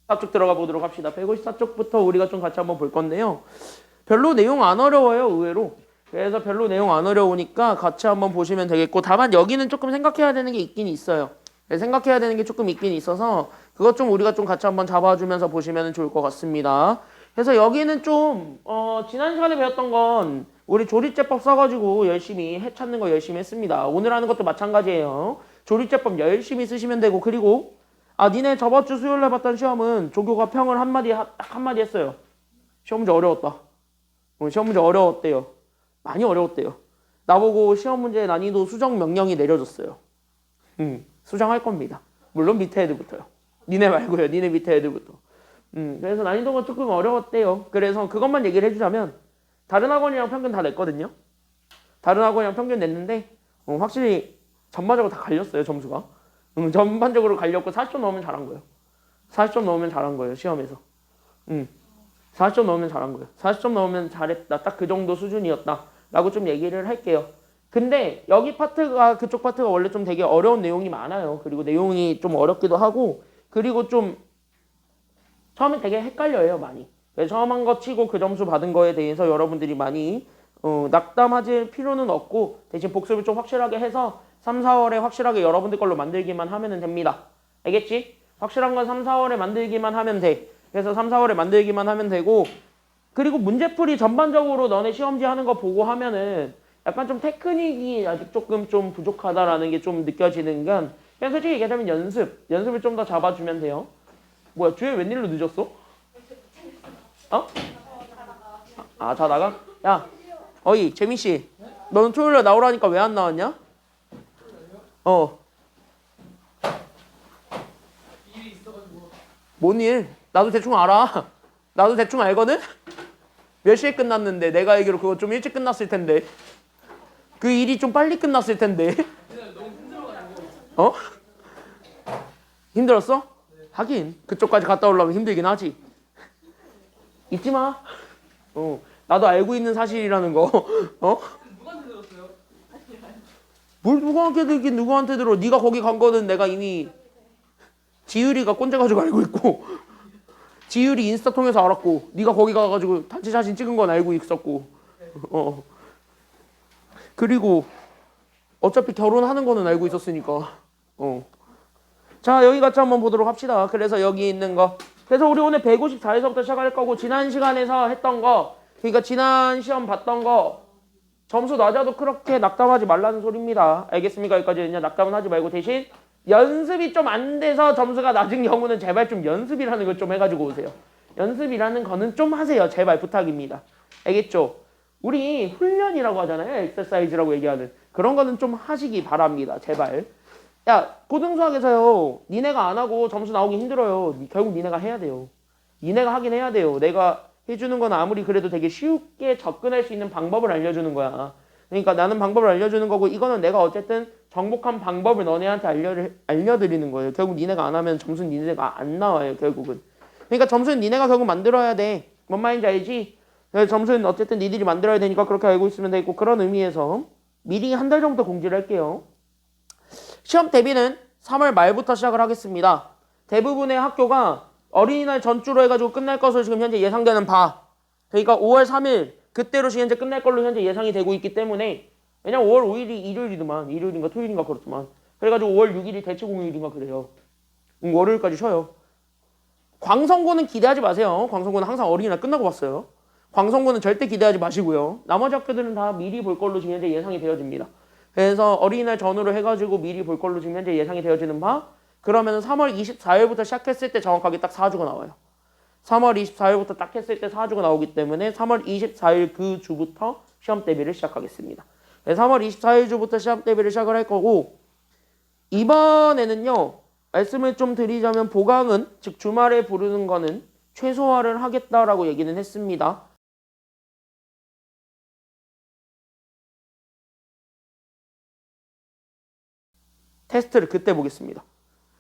154쪽 들어가 보도록 합시다. 154쪽부터 우리가 좀 같이 한번 볼 건데요. 별로 내용 안 어려워요, 의외로. 그래서 별로 내용 안 어려우니까 같이 한번 보시면 되겠고, 다만 여기는 조금 생각해야 되는 게 있긴 있어요. 생각해야 되는 게 조금 있긴 있어서 그것 좀 우리가 좀 같이 한번 잡아주면서 보시면 좋을 것 같습니다. 그래서 여기는 좀 지난 시간에 배웠던 건 우리 조리제법 써가지고 열심히 찾는 거 열심히 했습니다. 오늘 하는 것도 마찬가지예요. 조리제법 열심히 쓰시면 되고, 그리고 니네 저번 주 수요일에 봤던 시험은 조교가 평을 딱 한마디 했어요. 시험 문제 어려웠다. 시험 문제 어려웠대요. 많이 어려웠대요. 나보고 시험 문제 난이도 수정 명령이 내려졌어요. 수정할 겁니다. 물론 밑에 애들부터요. 니네 말고요. 니네 밑에 애들부터. 그래서 난이도가 조금 어려웠대요. 그래서 그것만 얘기를 해주자면 다른 학원이랑 평균 다 냈거든요. 다른 학원이랑 평균 냈는데 확실히 전반적으로 다 갈렸어요. 점수가. 전반적으로 갈렸고 40점 넣으면 잘한 거예요. 40점 넣으면 잘한 거예요. 시험에서. 40점 넣으면 잘한 거예요. 40점 넣으면 잘했다. 딱 그 정도 수준이었다. 라고 좀 얘기를 할게요. 근데 여기 파트가, 그쪽 파트가 원래 좀 되게 어려운 내용이 많아요. 그리고 내용이 좀 어렵기도 하고, 그리고 좀 처음에 되게 헷갈려요, 많이. 그래서 처음 한 거 치고 그 점수 받은 거에 대해서 여러분들이 많이 낙담하실 필요는 없고, 대신 복습을 좀 확실하게 해서 3, 4월에 확실하게 여러분들 걸로 만들기만 하면 됩니다. 알겠지? 확실한 건 3, 4월에 만들기만 하면 돼. 그래서 3, 4월에 만들기만 하면 되고, 그리고 문제풀이 전반적으로 너네 시험지 하는 거 보고 하면은 약간 좀 테크닉이 아직 조금 좀 부족하다라는 게 좀 느껴지는 건, 그냥 솔직히 얘기하자면 연습을 좀 더 잡아주면 돼요. 뭐야, 주에 웬일로 늦었어? 자다가? 야, 어이, 재민씨. 너는 토요일에 나오라니까 왜 안 나왔냐? 뭔 일? 나도 대충 알아. 나도 대충 알거든? 몇 시에 끝났는데 내가 알기로 그거 좀 일찍 끝났을 텐데. 그 일이 좀 빨리 끝났을 텐데. 힘들었어? 하긴 그쪽까지 갔다 오려면 힘들긴 하지. 잊지 마. 나도 알고 있는 사실이라는 거. 누구한테 들었어요? 뭘 누구한테 들긴 누구한테 들어. 네가 거기 간 거는 내가 이미 지율이가 꼰대가지고 알고 있고, 지율이 인스타 통해서 알았고, 네가 거기 가가지고 단체 사진 찍은 건 알고 있었고, 그리고 어차피 결혼하는 거는 알고 있었으니까. 자, 여기 같이 한번 보도록 합시다. 그래서 여기 있는 거. 그래서 우리 오늘 154에서부터 시작할 거고, 지난 시간에서 했던 거, 그러니까 지난 시험 봤던 거 점수 낮아도 그렇게 낙담하지 말라는 소리입니다. 알겠습니까? 여기까지 그냥 낙담은 하지 말고, 대신 연습이 좀 안 돼서 점수가 낮은 경우는 제발 좀 연습이라는 걸 좀 해가지고 오세요. 연습이라는 거는 좀 하세요. 제발 부탁입니다. 알겠죠? 우리 훈련이라고 하잖아요. 엑서사이즈라고 얘기하는. 그런 거는 좀 하시기 바랍니다. 제발. 야, 고등수학에서요. 니네가 안 하고 점수 나오기 힘들어요. 결국 니네가 해야 돼요. 니네가 하긴 해야 돼요. 내가 해주는 건 아무리 그래도 되게 쉽게 접근할 수 있는 방법을 알려주는 거야. 그러니까 나는 방법을 알려주는 거고, 이거는 내가 어쨌든 정복한 방법을 너네한테 알려드리는 거예요. 결국 니네가 안 하면 점수는 니네가 안 나와요. 결국은. 그러니까 점수는 니네가 결국 만들어야 돼. 뭔 말인지 알지? 점수는 어쨌든 니들이 만들어야 되니까 그렇게 알고 있으면 되고, 그런 의미에서 미리 한 달 정도 공지를 할게요. 시험 대비는 3월 말부터 시작을 하겠습니다. 대부분의 학교가 어린이날 전주로 해가지고 끝날 것으로 지금 현재 예상되는 바. 그러니까 5월 3일 그때로 현재 끝날 걸로 현재 예상이 되고 있기 때문에, 왜냐면 5월 5일이 일요일이더만, 일요일인가 토요일인가 그렇더만. 그래가지고 5월 6일이 대체공휴일인가 그래요. 월요일까지 쉬어요. 광성고는 기대하지 마세요. 광성고는 항상 어린이날 끝나고 봤어요. 광성고는 절대 기대하지 마시고요. 나머지 학교들은 다 미리 볼 걸로 지금 현재 예상이 되어집니다. 그래서 어린이날 전후로 해가지고 미리 볼 걸로 지금 현재 예상이 되어지는 바, 그러면 3월 24일부터 시작했을 때 정확하게 딱 4주가 나와요. 3월 24일부터 딱 했을 때 4주가 나오기 때문에 3월 24일 그 주부터 시험 대비를 시작하겠습니다. 3월 24일 주부터 시험 대비를 시작을 할 거고, 이번에는요, 말씀을 좀 드리자면 보강은, 즉 주말에 부르는 거는 최소화를 하겠다라고 얘기는 했습니다. 테스트를 그때 보겠습니다.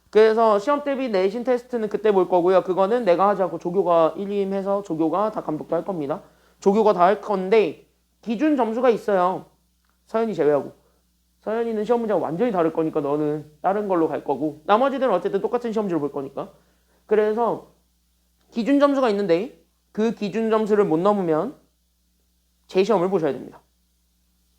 그래서 시험 대비 내신 테스트는 그때 볼 거고요. 그거는 내가 하지 않고 조교가 일임해서 조교가 다 감독도 할 겁니다. 조교가 다 할 건데 기준 점수가 있어요. 서연이 제외하고. 서연이는 시험 문제가 완전히 다를 거니까 너는 다른 걸로 갈 거고, 나머지들은 어쨌든 똑같은 시험지를 볼 거니까. 그래서 기준 점수가 있는데 그 기준 점수를 못 넘으면 재시험을 보셔야 됩니다.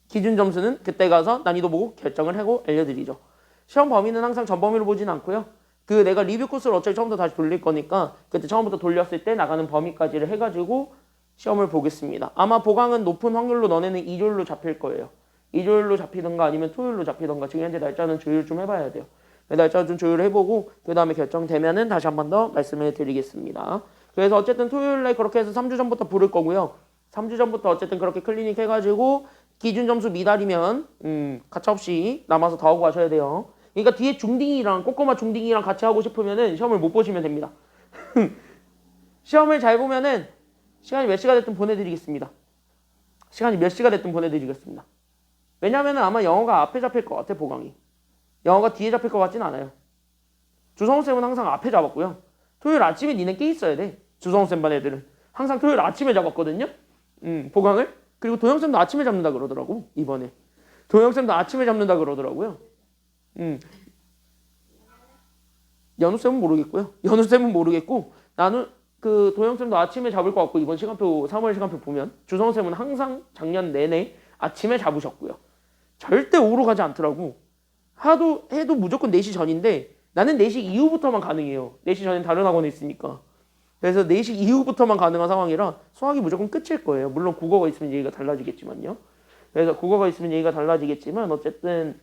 기준 점수는 그때 가서 난이도 보고 결정을 하고 알려드리죠. 시험 범위는 항상 전 범위로 보진 않고요. 그 내가 리뷰 코스를 어차피 처음부터 다시 돌릴 거니까 그때 처음부터 돌렸을 때 나가는 범위까지를 해가지고 시험을 보겠습니다. 아마 보강은 높은 확률로 너네는 일요일로 잡힐 거예요. 일요일로 잡히던가 아니면 토요일로 잡히던가 지금 현재 날짜는 조율 좀 해봐야 돼요. 날짜 좀 조율해보고 그 다음에 결정되면은 다시 한 번 더 말씀을 드리겠습니다. 그래서 어쨌든 토요일날 그렇게 해서 3주 전부터 부를 거고요. 3주 전부터 어쨌든 그렇게 클리닉 해가지고 기준 점수 미달이면 가차없이 남아서 더 하고 가셔야 돼요. 그러니까 뒤에 중딩이랑 꼬꼬마 중딩이랑 같이 하고 싶으면은 시험을 못 보시면 됩니다. 시험을 잘 보면은 시간이 몇 시가 됐든 보내드리겠습니다. 시간이 몇 시가 됐든 보내드리겠습니다. 왜냐면은 아마 영어가 앞에 잡힐 것 같아, 보강이. 영어가 뒤에 잡힐 것 같진 않아요. 주성우 쌤은 항상 앞에 잡았고요. 토요일 아침에 니네 깨 있어야 돼. 주성우 쌤 반 애들은. 항상 토요일 아침에 잡았거든요. 보강을. 그리고 도영 쌤도 아침에 잡는다 그러더라고, 이번에. 도영 쌤도 아침에 잡는다 그러더라고요. 연우 쌤은 모르겠고요. 연우 쌤은 모르겠고 나는 그 도영 쌤도 아침에 잡을 것 같고 이번 시간표 3월 시간표 보면 주성우 쌤은 항상 작년 내내 아침에 잡으셨고요. 절대 오후로 가지 않더라고. 하도 해도 무조건 4시 전인데 나는 4시 이후부터만 가능해요. 4시 전엔 다른 학원에 있으니까. 그래서 4시 이후부터만 가능한 상황이라 수학이 무조건 끝일 거예요. 물론 국어가 있으면 얘기가 달라지겠지만요. 그래서 국어가 있으면 얘기가 달라지겠지만 어쨌든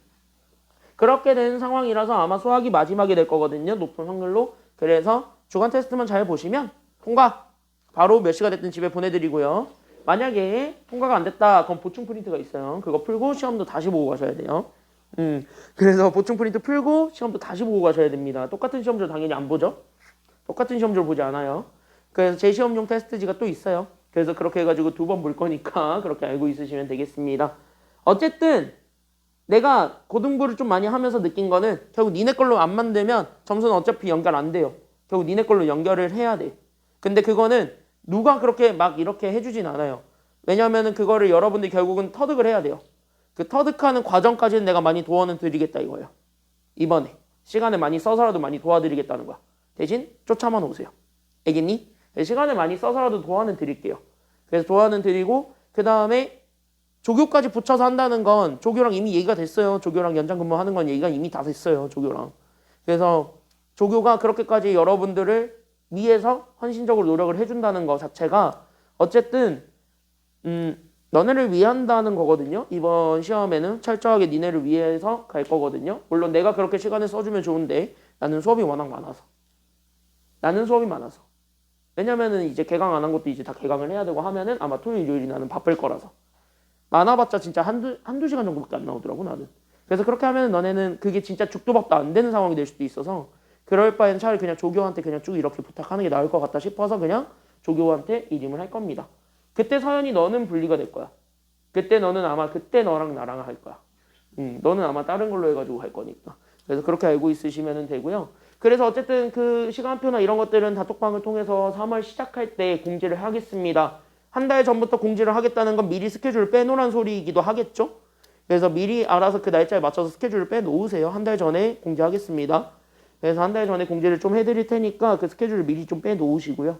그렇게 된 상황이라서 아마 수학이 마지막이 될 거거든요. 높은 확률로. 그래서 주간 테스트만 잘 보시면 통과! 바로 몇 시가 됐든 집에 보내드리고요. 만약에 통과가 안 됐다 그럼 보충 프린트가 있어요. 그거 풀고 시험도 다시 보고 가셔야 돼요. 그래서 보충 프린트 풀고 시험도 다시 보고 가셔야 됩니다. 똑같은 시험지를 당연히 안 보죠. 똑같은 시험지를 보지 않아요. 그래서 재시험용 테스트지가 또 있어요. 그래서 그렇게 해가지고 2번 볼 거니까 그렇게 알고 있으시면 되겠습니다. 어쨌든 내가 고등부를 좀 많이 하면서 느낀 거는 결국 니네 걸로 안 만들면 점수는 어차피 연결 안 돼요. 결국 니네 걸로 연결을 해야 돼. 근데 그거는 누가 그렇게 막 이렇게 해주진 않아요. 왜냐면은 그거를 여러분들이 결국은 터득을 해야 돼요. 그 터득하는 과정까지는 내가 많이 도와는 드리겠다 이거예요. 이번에 시간을 많이 써서라도 많이 도와드리겠다는 거야. 대신 쫓아만 오세요. 알겠니? 시간을 많이 써서라도 도와는 드릴게요. 그래서 도와는 드리고 그 다음에 조교까지 붙여서 한다는 건 조교랑 이미 얘기가 됐어요. 조교랑 연장 근무하는 건 얘기가 이미 다 됐어요. 조교랑. 그래서 조교가 그렇게까지 여러분들을 위해서 헌신적으로 노력을 해준다는 거 자체가 어쨌든 너네를 위한다는 거거든요. 이번 시험에는 철저하게 니네를 위해서 갈 거거든요. 물론 내가 그렇게 시간을 써주면 좋은데 나는 수업이 워낙 많아서. 왜냐면은 이제 개강 안 한 것도 이제 다 개강을 해야 되고 하면은 아마 토요일, 일요일이 나는 바쁠 거라서. 많아봤자 진짜 한두 시간 정도밖에 안 나오더라고 나는. 그래서 그렇게 하면 너네는 그게 진짜 죽도 밥도 안 되는 상황이 될 수도 있어서 그럴 바에는 차라리 그냥 조교한테 그냥 쭉 이렇게 부탁하는 게 나을 것 같다 싶어서 그냥 조교한테 일임을 할 겁니다. 그때 서연이 너는 분리가 될 거야. 그때 너는 아마 그때 너랑 나랑 할 거야. 너는 아마 다른 걸로 해가지고 할 거니까. 그래서 그렇게 알고 있으시면 되고요. 그래서 어쨌든 그 시간표나 이런 것들은 다톡방을 통해서 3월 시작할 때 공지를 하겠습니다. 한 달 전부터 공지를 하겠다는 건 미리 스케줄을 빼놓으란 소리이기도 하겠죠. 그래서 미리 알아서 그 날짜에 맞춰서 스케줄을 빼놓으세요. 한 달 전에 공지하겠습니다. 그래서 한 달 전에 공지를 좀 해드릴 테니까 그 스케줄을 미리 좀 빼놓으시고요.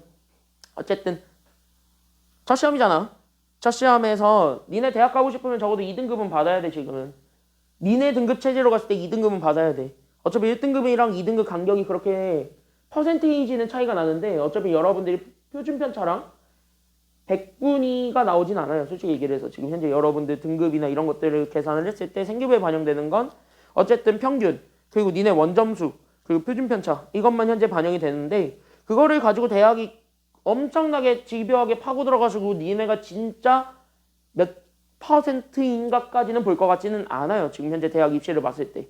어쨌든 첫 시험이잖아. 첫 시험에서 니네 대학 가고 싶으면 적어도 2등급은 받아야 돼 지금은. 니네 등급 체제로 갔을 때 2등급은 받아야 돼. 어차피 1등급이랑 2등급 간격이 그렇게 퍼센테이지는 차이가 나는데 어차피 여러분들이 표준 편차랑 100분위가 나오진 않아요. 솔직히 얘기를 해서 지금 현재 여러분들 등급이나 이런 것들을 계산을 했을 때 생기부에 반영되는 건 어쨌든 평균 그리고 니네 원점수 그리고 표준 편차 이것만 현재 반영이 되는데 그거를 가지고 대학이 엄청나게 집요하게 파고 들어가지고 니네가 진짜 몇 퍼센트인가까지는 볼 것 같지는 않아요. 지금 현재 대학 입시를 봤을 때.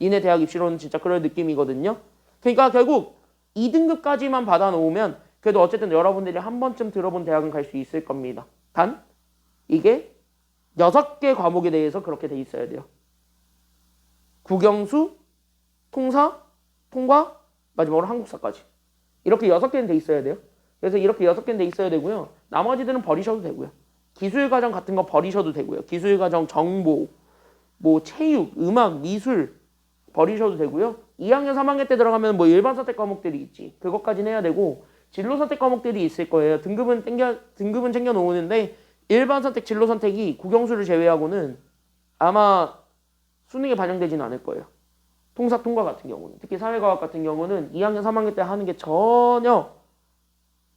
니네 대학 입시로는 진짜 그럴 느낌이거든요. 그러니까 결국 2등급까지만 받아놓으면 그래도 어쨌든 여러분들이 한 번쯤 들어본 대학은 갈 수 있을 겁니다. 단 이게 6개 과목에 대해서 그렇게 돼 있어야 돼요. 국영수, 통사, 통과, 마지막으로 한국사까지. 이렇게 6개는 돼 있어야 돼요. 그래서 이렇게 6개는 돼 있어야 되고요. 나머지들은 버리셔도 되고요. 기술과정 같은 거 버리셔도 되고요. 기술과정 정보, 뭐 체육, 음악, 미술 버리셔도 되고요. 2학년, 3학년 때 들어가면 뭐 일반 선택 과목들이 있지. 그것까지는 해야 되고 진로 선택 과목들이 있을 거예요. 등급은 챙겨 놓는데 일반 선택, 진로 선택이 국영수를 제외하고는 아마 수능에 반영되지는 않을 거예요. 통사 통과 같은 경우는. 특히 사회과학 같은 경우는 2학년, 3학년 때 하는 게 전혀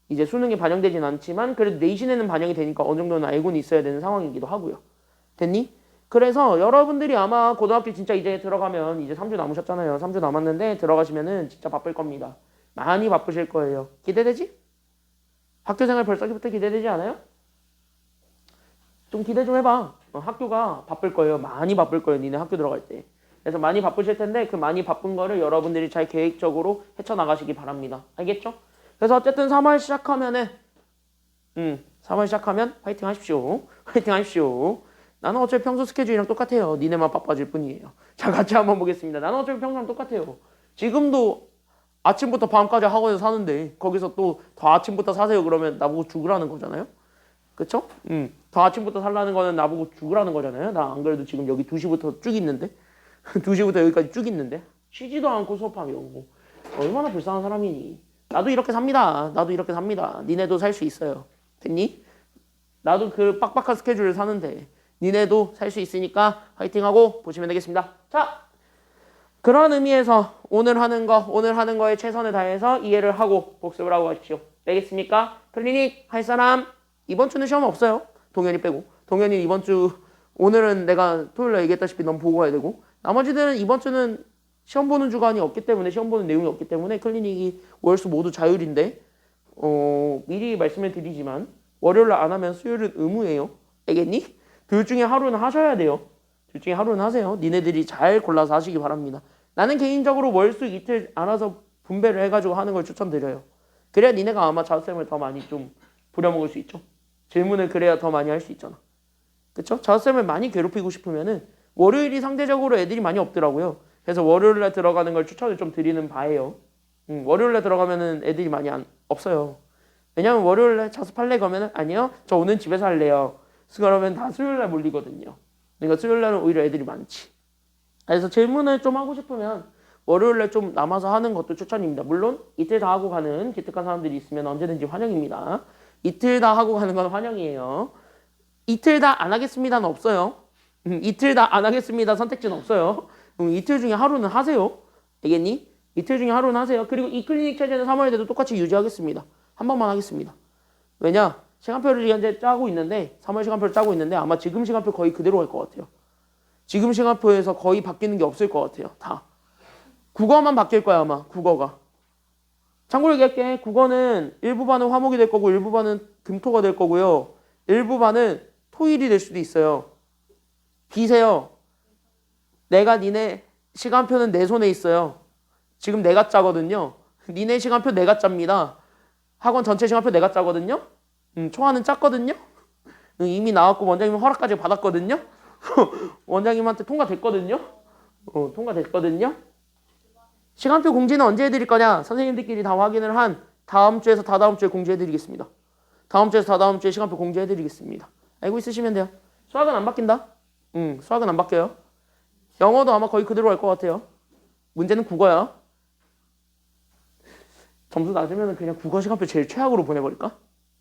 이제 수능에 반영되진 않지만 그래도 내신에는 반영이 되니까 어느 정도는 알고는 있어야 되는 상황이기도 하고요. 됐니? 그래서 여러분들이 아마 고등학교 진짜 이제 들어가면 이제 3주 남으셨잖아요. 3주 남았는데 들어가시면은 진짜 바쁠 겁니다. 많이 바쁘실 거예요. 기대되지? 학교생활 벌써부터 기대되지 않아요? 좀 기대 좀 해봐. 학교가 바쁠 거예요. 많이 바쁠 거예요. 니네 학교 들어갈 때. 그래서 많이 바쁘실 텐데 그 많이 바쁜 거를 여러분들이 잘 계획적으로 헤쳐나가시기 바랍니다. 알겠죠? 그래서 어쨌든 3월 시작하면은 3월 시작하면 화이팅 하십시오. 화이팅 하십시오. 나는 어차피 평소 스케줄이랑 똑같아요. 니네만 바빠질 뿐이에요. 자, 같이 한번 보겠습니다. 나는 어차피 평소랑 똑같아요. 지금도 아침부터 밤까지 학원에서 사는데 거기서 또 더 아침부터 사세요 그러면 나보고 죽으라는 거잖아요. 그쵸? 더 아침부터 살라는 거는 나보고 죽으라는 거잖아요. 나 안 그래도 지금 여기 2시부터 쭉 있는데 2시부터 여기까지 쭉 있는데 쉬지도 않고 수업하며 얼마나 불쌍한 사람이니. 나도 이렇게 삽니다. 나도 이렇게 삽니다. 니네도 살 수 있어요. 됐니? 나도 그 빡빡한 스케줄을 사는데 니네도 살 수 있으니까 화이팅하고 보시면 되겠습니다. 자, 그런 의미에서 오늘 하는 거에 최선을 다해서 이해를 하고 복습을 하고 가십시오. 되겠습니까? 클리닉 할 사람? 이번 주는 시험 없어요. 동현이 빼고. 동현이 이번 주 오늘은 내가 토요일에 얘기했다시피 너무 보고 가야 되고 나머지들은 이번 주는 시험 보는 주간이 없기 때문에 시험 보는 내용이 없기 때문에 클리닉이 월수 모두 자율인데 미리 말씀을 드리지만 월요일 안 하면 수요일은 의무예요. 알겠니? 둘 중에 하루는 하셔야 돼요. 둘 중에 하루는 하세요. 니네들이 잘 골라서 하시기 바랍니다. 나는 개인적으로 월수 이틀 알아서 분배를 해가지고 하는 걸 추천드려요. 그래야 니네가 아마 자습쌤을 더 많이 좀 부려먹을 수 있죠. 질문을 그래야 더 많이 할 수 있잖아. 그쵸? 자습쌤을 많이 괴롭히고 싶으면은 월요일이 상대적으로 애들이 많이 없더라고요. 그래서 월요일에 들어가는 걸 추천을 좀 드리는 바예요. 월요일에 들어가면은 애들이 많이 없어요. 왜냐면 월요일에 자습할래 그러면은 아니요. 저 오늘 집에서 할래요. 그러면 다 수요일날 몰리거든요. 그러니까 수요일날은 오히려 애들이 많지. 그래서 질문을 좀 하고 싶으면 월요일에 좀 남아서 하는 것도 추천입니다. 물론 이틀 다 하고 가는 기특한 사람들이 있으면 언제든지 환영입니다. 이틀 다 하고 가는 건 환영이에요. 이틀 다 안 하겠습니다는 없어요. 이틀 다 안 하겠습니다 선택지는 없어요. 이틀 중에 하루는 하세요. 알겠니? 이틀 중에 하루는 하세요. 그리고 이 클리닉 체제는 3월 때도 똑같이 유지하겠습니다. 한 번만 하겠습니다. 왜냐? 시간표를 현재 짜고 있는데 3월 시간표를 짜고 있는데 아마 지금 시간표 거의 그대로 갈 것 같아요. 지금 시간표에서 거의 바뀌는 게 없을 것 같아요. 다. 국어만 바뀔 거야 아마. 국어가. 참고로 얘기할게. 국어는 일부 반은 화목이 될 거고 일부 반은 금토가 될 거고요. 일부 반은 토일이 될 수도 있어요. 비세요. 내가 니네 시간표는 내 손에 있어요. 지금 내가 짜거든요. 니네 시간표 내가 짭니다. 학원 전체 시간표 내가 짜거든요. 초안은 짰거든요. 이미 나왔고 원장님 허락까지 받았거든요. 원장님한테 통과됐거든요. 통과됐거든요. 시간표 공지는 언제 해드릴 거냐? 선생님들끼리 다 확인을 한 다음 주에서 다다음 주에 공지해드리겠습니다. 다음 주에서 다다음 주에 시간표 공지해드리겠습니다. 알고 있으시면 돼요. 수학은 안 바뀐다. 수학은 안 바뀌어요. 영어도 아마 거의 그대로 갈 것 같아요. 문제는 국어야. 점수 낮으면 그냥 국어 시간표 제일 최악으로 보내버릴까?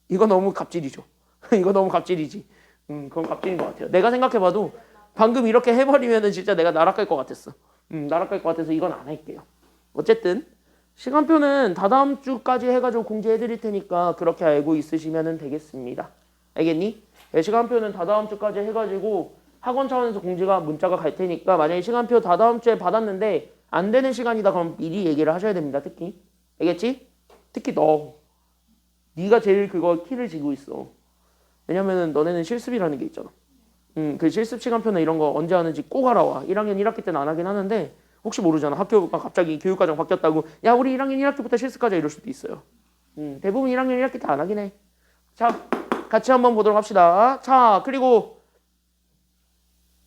이거 너무 갑질이죠. 이거 너무 갑질이지. 그건 갑질인 것 같아요. 내가 생각해봐도 방금 이렇게 해버리면은 진짜 내가 날아갈 것 같았어. 날아갈 것 같아서 이건 안 할게요. 어쨌든 시간표는 다다음 주까지 해가지고 공지해드릴 테니까 그렇게 알고 있으시면 되겠습니다. 알겠니? 네, 시간표는 다다음 주까지 해가지고 학원 차원에서 공지가 문자가 갈 테니까 만약에 시간표 다다음 주에 받았는데 안 되는 시간이다 그럼 미리 얘기를 하셔야 됩니다. 특히. 알겠지? 특히 너. 네가 제일 그거 키를 쥐고 있어. 왜냐면은 너네는 실습이라는 게 있잖아. 그 실습 시간표나 이런 거 언제 하는지 꼭 알아와. 1학년 1학기 때는 안 하긴 하는데 혹시 모르잖아. 학교가 갑자기 교육과정 바뀌었다고 야 우리 1학년 1학기부터 실습하자 이럴 수도 있어요. 대부분 1학년 1학기 때 안 하긴 해. 자 같이 한번 보도록 합시다. 자 그리고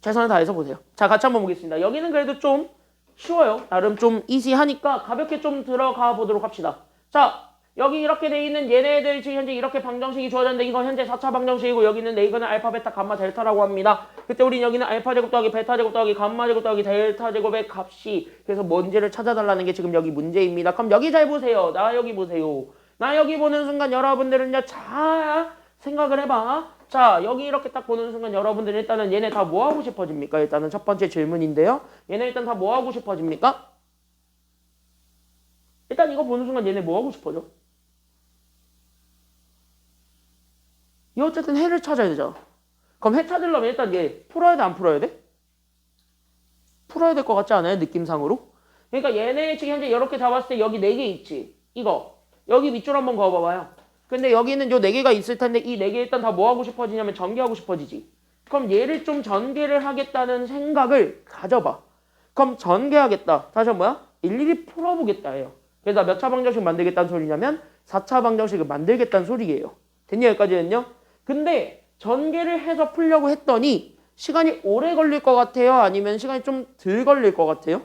최선을 다해서 보세요. 자 같이 한번 보겠습니다. 여기는 그래도 좀 쉬워요. 나름 좀 이지하니까 가볍게 좀 들어가 보도록 합시다. 자 여기 이렇게 돼 있는 얘네들 지금 현재 이렇게 방정식이 주어졌는데 이건 현재 4차 방정식이고 여기는 이거는 알파, 베타, 감마, 델타라고 합니다. 그때 우린 여기는 알파 제곱 더하기 베타 제곱 더하기 감마 제곱 더하기 델타 제곱의 값이 그래서 뭔지를 찾아달라는 게 지금 여기 문제입니다. 그럼 여기 잘 보세요. 나 여기 보세요. 나 여기 보는 순간 여러분들은요, 잘 생각을 해봐. 자, 여기 이렇게 딱 보는 순간 여러분들 일단은 얘네 다 뭐 하고 싶어집니까? 일단은 첫 번째 질문인데요. 얘네 일단 다 뭐 하고 싶어집니까? 일단 이거 보는 순간 얘네 뭐 하고 싶어져? 이 어쨌든 해를 찾아야 되잖아. 그럼 해 찾으려면 일단 얘 풀어야 돼, 안 풀어야 돼? 풀어야 될 것 같지 않아요? 느낌상으로? 그러니까 얘네 지금 현재 이렇게 잡았을 때 여기 4개 있지? 이거. 여기 밑줄 한번 그어봐봐요. 근데 여기는 요 4개가 있을 텐데 이 4개 일단 다 뭐 하고 싶어지냐면 전개하고 싶어지지. 그럼 얘를 좀 전개를 하겠다는 생각을 가져봐. 그럼 전개하겠다. 다시 한번 뭐야? 일일이 풀어보겠다 해요. 그래서 몇 차 방정식 만들겠다는 소리냐면 4차 방정식을 만들겠다는 소리예요. 됐냐 여기까지는요? 근데 전개를 해서 풀려고 했더니 시간이 오래 걸릴 것 같아요? 아니면 시간이 좀 덜 걸릴 것 같아요?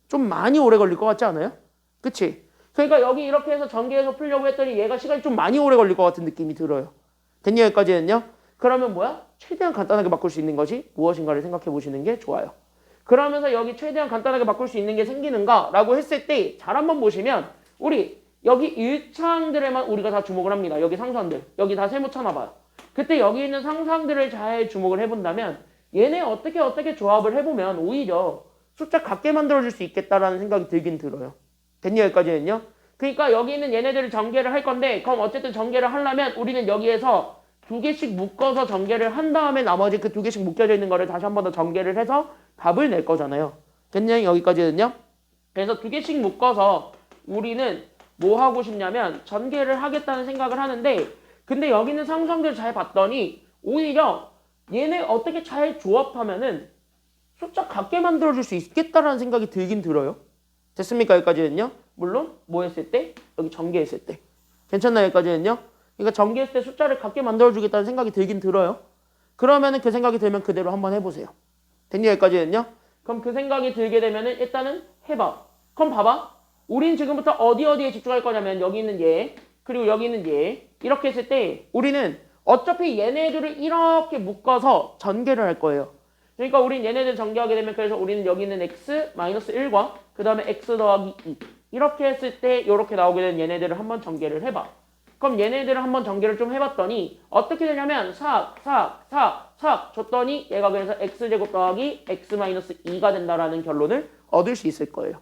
좀 많이 오래 걸릴 것 같지 않아요? 그치? 그러니까 여기 이렇게 해서 전개해서 풀려고 했더니 얘가 시간이 좀 많이 오래 걸릴 것 같은 느낌이 들어요. 됐냐 여기까지는요? 그러면 뭐야? 최대한 간단하게 바꿀 수 있는 것이 무엇인가를 생각해 보시는 게 좋아요. 그러면서 여기 최대한 간단하게 바꿀 수 있는 게 생기는가? 라고 했을 때 잘 한번 보시면 우리 여기 1차항들에만 우리가 다 주목을 합니다. 여기 상수항들. 여기 다 세모 쳐놔봐요. 그때 여기 있는 상수항들을 잘 주목을 해본다면 얘네 어떻게 조합을 해보면 오히려 숫자 같게 만들어줄 수 있겠다라는 생각이 들긴 들어요. 됐냐 여기까지는요? 그러니까 여기 있는 얘네들을 전개를 할 건데 그럼 어쨌든 전개를 하려면 우리는 여기에서 2개씩 묶어서 전개를 한 다음에 나머지 그 2개씩 묶여져 있는 거를 다시 한 번 더 전개를 해서 답을 낼 거잖아요. 됐냐 여기까지는요? 그래서 2개씩 묶어서 우리는 뭐 하고 싶냐면 전개를 하겠다는 생각을 하는데 근데 여기 있는 상수항들을 잘 봤더니 오히려 얘네 어떻게 잘 조합하면은 숫자 같게 만들어줄 수 있겠다라는 생각이 들긴 들어요. 됐습니까 여기까지는요? 물론 뭐 했을 때? 여기 전개했을 때. 괜찮나요 여기까지는요? 그러니까 전개했을 때 숫자를 같게 만들어주겠다는 생각이 들긴 들어요. 그러면은 그 생각이 들면 그대로 한번 해보세요. 됐냐 여기까지는요? 그럼 그 생각이 들게 되면은 일단은 해봐. 그럼 봐봐. 우린 지금부터 어디에 집중할 거냐면 여기 있는 얘 그리고 여기 있는 얘 이렇게 했을 때 우리는 어차피 얘네들을 이렇게 묶어서 전개를 할 거예요. 그러니까 우린 얘네들 전개하게 되면 그래서 우리는 여기 있는 x-1과 그 다음에 x 더하기 2 이렇게 했을 때 이렇게 나오게 되는 얘네들을 한번 전개를 해봐. 그럼 얘네들을 한번 전개를 좀 해봤더니 어떻게 되냐면 삭 줬더니 얘가 그래서 x제곱 더하기 x-2가 된다라는 결론을 얻을 수 있을 거예요.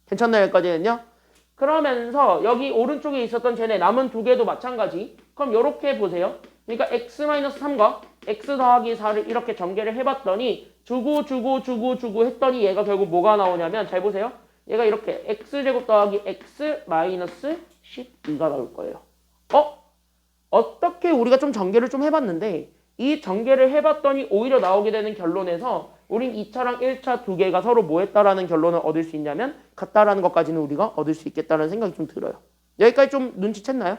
괜찮나요 여기까지는요? 그러면서 여기 오른쪽에 있었던 쟤네 남은 2개도 마찬가지. 그럼 이렇게 보세요. 그러니까 x-3과 x 더하기 4를 이렇게 전개를 해봤더니 주고 했더니 얘가 결국 뭐가 나오냐면 잘 보세요. 얘가 이렇게 x제곱 더하기 x-12가 나올 거예요. 어떻게 우리가 좀 전개를 좀 해봤는데 이 전개를 해봤더니 오히려 나오게 되는 결론에서 우린 2차랑 1차 2개가 서로 뭐 했다라는 결론을 얻을 수 있냐면 같다라는 것까지는 우리가 얻을 수 있겠다는 생각이 좀 들어요. 여기까지 좀 눈치챘나요?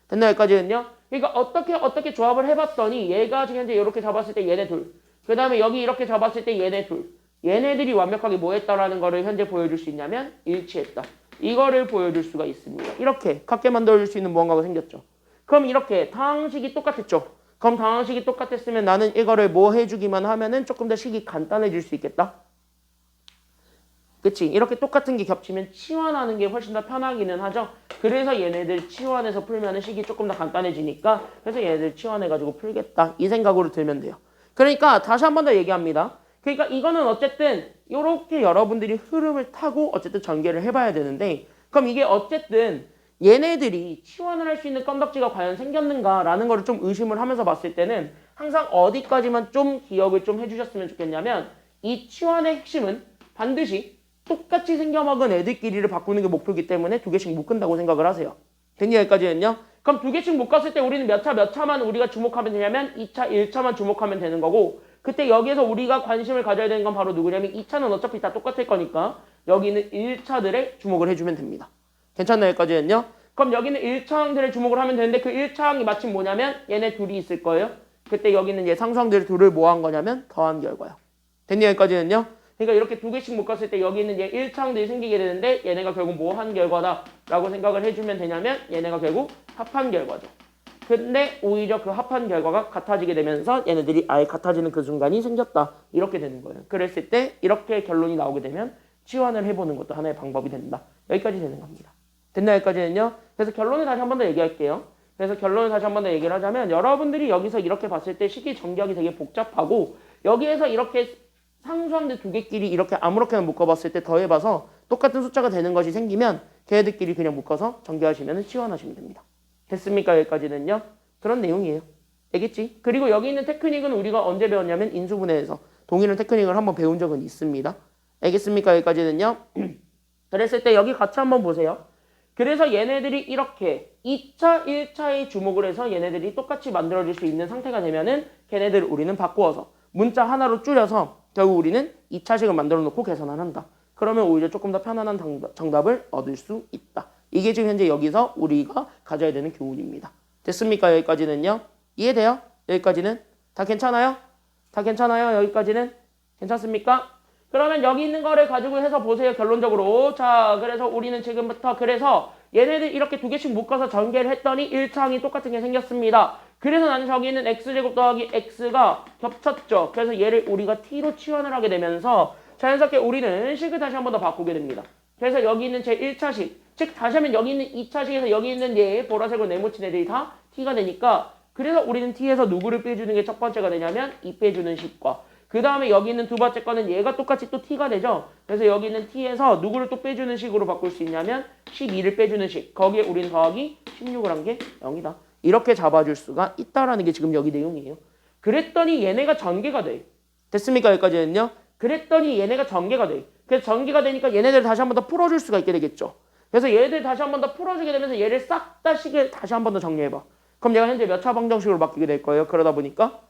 됐나요? 여기까지는요? 그러니까 어떻게 조합을 해봤더니 얘가 지금 현재 이렇게 잡았을 때 얘네 둘 그 다음에 여기 이렇게 잡았을 때 얘네 둘 얘네들이 완벽하게 뭐 했다라는 거를 현재 보여줄 수 있냐면 일치했다. 이거를 보여줄 수가 있습니다. 이렇게 같게 만들어줄 수 있는 무언가가 생겼죠. 그럼 이렇게 방식이 똑같았죠. 그럼 방식이 똑같았으면 나는 이거를 뭐 해주기만 하면은 조금 더 식이 간단해질 수 있겠다. 그치? 이렇게 똑같은 게 겹치면 치환하는 게 훨씬 더 편하기는 하죠. 그래서 얘네들 치환해서 풀면은 식이 조금 더 간단해지니까 그래서 얘네들 치환해가지고 풀겠다. 이 생각으로 들면 돼요. 그러니까 다시 한 번 더 얘기합니다. 그러니까 이거는 어쨌든 이렇게 여러분들이 흐름을 타고 어쨌든 전개를 해봐야 되는데 그럼 이게 어쨌든 얘네들이 치환을 할 수 있는 건덕지가 과연 생겼는가라는 거를 좀 의심을 하면서 봤을 때는 항상 어디까지만 좀 기억을 좀 해주셨으면 좋겠냐면 이 치환의 핵심은 반드시 똑같이 생겨먹은 애들끼리를 바꾸는 게 목표이기 때문에 2개씩 묶은다고 생각을 하세요. 됐냐 여기까지는요? 그럼 2개씩 묶었을 때 우리는 몇 차만 우리가 주목하면 되냐면 2차, 1차만 주목하면 되는 거고 그때 여기에서 우리가 관심을 가져야 되는 건 바로 누구냐면 2차는 어차피 다 똑같을 거니까 여기는 1차들에 주목을 해주면 됩니다. 괜찮나요 여기까지는요? 그럼 여기는 1차항들에 주목을 하면 되는데 그 1차항이 마침 뭐냐면 얘네 둘이 있을 거예요. 그때 여기는 얘 상수항들 둘을 뭐 한 거냐면 더한 결과요. 됐냐 여기까지는요? 그러니까 이렇게 2개씩 묶었을 때 여기 있는 얘 1차항들이 생기게 되는데 얘네가 결국 뭐 한 결과다라고 생각을 해주면 되냐면 얘네가 결국 합한 결과죠. 근데 오히려 그 합한 결과가 같아지게 되면서 얘네들이 아예 같아지는 그 순간이 생겼다. 이렇게 되는 거예요. 그랬을 때 이렇게 결론이 나오게 되면 치환을 해보는 것도 하나의 방법이 된다. 여기까지 되는 겁니다. 됐나 여기까지는요? 그래서 결론을 다시 한 번 더 얘기할게요. 그래서 결론을 다시 한 번 더 얘기를 하자면 여러분들이 여기서 이렇게 봤을 때 식이 전개하기 되게 복잡하고 여기에서 이렇게 상수함들 두 개끼리 이렇게 아무렇게나 묶어봤을 때 더해봐서 똑같은 숫자가 되는 것이 생기면 걔네들끼리 그냥 묶어서 전개하시면 치환하시면 됩니다. 됐습니까? 여기까지는요? 그런 내용이에요. 알겠지? 그리고 여기 있는 테크닉은 우리가 언제 배웠냐면 인수분해에서 동일한 테크닉을 한번 배운 적은 있습니다. 알겠습니까? 여기까지는요? 그랬을 때 여기 같이 한번 보세요. 그래서 얘네들이 이렇게 2차, 1차에 주목을 해서 얘네들이 똑같이 만들어질 수 있는 상태가 되면은 걔네들을 우리는 바꾸어서 문자 하나로 줄여서 결국 우리는 2차식을 만들어 놓고 계산을 한다. 그러면 오히려 조금 더 편안한 정답을 얻을 수 있다. 이게 지금 현재 여기서 우리가 가져야 되는 교훈입니다. 됐습니까? 여기까지는요? 이해돼요? 여기까지는? 다 괜찮아요? 다 괜찮아요? 여기까지는? 괜찮습니까? 그러면 여기 있는 거를 가지고 해서 보세요. 결론적으로. 자, 그래서 우리는 지금부터 그래서 얘네들 이렇게 두 개씩 묶어서 전개를 했더니 1차항이 똑같은 게 생겼습니다. 그래서 나는 저기 있는 x제곱 더하기 x가 겹쳤죠. 그래서 얘를 우리가 t로 치환을 하게 되면서 자연스럽게 우리는 식을 다시 한 번 더 바꾸게 됩니다. 그래서 여기 있는 제 1차식, 즉 다시 하면 여기 있는 2차식에서 여기 있는 얘 보라색으로 네모친 애들이 다 t가 되니까 그래서 우리는 t에서 누구를 빼주는 게 첫 번째가 되냐면 2 빼주는 식과 그 다음에 여기 있는 두 번째 거는 얘가 똑같이 또 t가 되죠. 그래서 여기 있는 t에서 누구를 또 빼주는 식으로 바꿀 수 있냐면 12를 빼주는 식. 거기에 우린 더하기 16을 한 게 0이다. 이렇게 잡아줄 수가 있다라는 게 지금 여기 내용이에요. 그랬더니 얘네가 전개가 돼. 됐습니까? 여기까지는요. 그랬더니 얘네가 전개가 돼. 그래서 전개가 되니까 얘네들 다시 한 번 더 풀어줄 수가 있게 되겠죠. 그래서 얘들 다시 한 번 더 풀어주게 되면서 얘를 싹 다 식을 다시 한 번 더 정리해봐. 그럼 내가 현재 몇 차 방정식으로 바뀌게 될 거예요? 그러다 보니까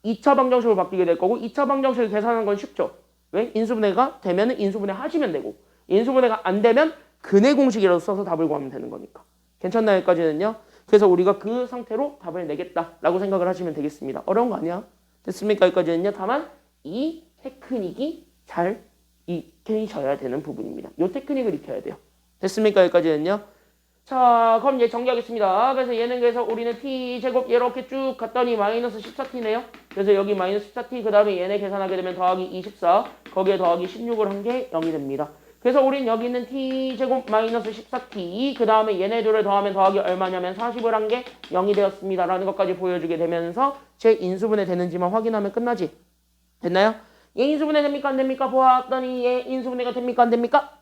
2차 방정식으로 바뀌게 될 거고 2차 방정식을 계산하는 건 쉽죠. 왜? 인수분해가 되면 인수분해 하시면 되고 인수분해가 안 되면 근해 공식이라도 써서 답을 구하면 되는 거니까. 괜찮나요? 여기까지는요. 그래서 우리가 그 상태로 답을 내겠다라고 생각을 하시면 되겠습니다. 어려운 거 아니야. 됐습니까? 여기까지는요. 다만 이 테크닉이 잘 익혀져야 되는 부분입니다. 이 테크닉을 익혀야 돼요. 됐습니까? 여기까지는요. 자, 그럼 얘 정리하겠습니다. 그래서 얘는 그래서 우리는 t제곱 이렇게 쭉 갔더니 마이너스 14t네요. 그래서 여기 마이너스 14t 그 다음에 얘네 계산하게 되면 더하기 24 거기에 더하기 16을 한 게 0이 됩니다. 그래서 우린 여기 있는 t제곱 마이너스 14t 그 다음에 얘네 둘을 더하면 더하기 얼마냐면 40을 한 게 0이 되었습니다. 라는 것까지 보여주게 되면서 제 인수분해 되는지만 확인하면 끝나지. 됐나요? 얘 인수분해 됩니까? 안 됩니까? 보았더니 얘 인수분해가 됩니까? 안 됩니까?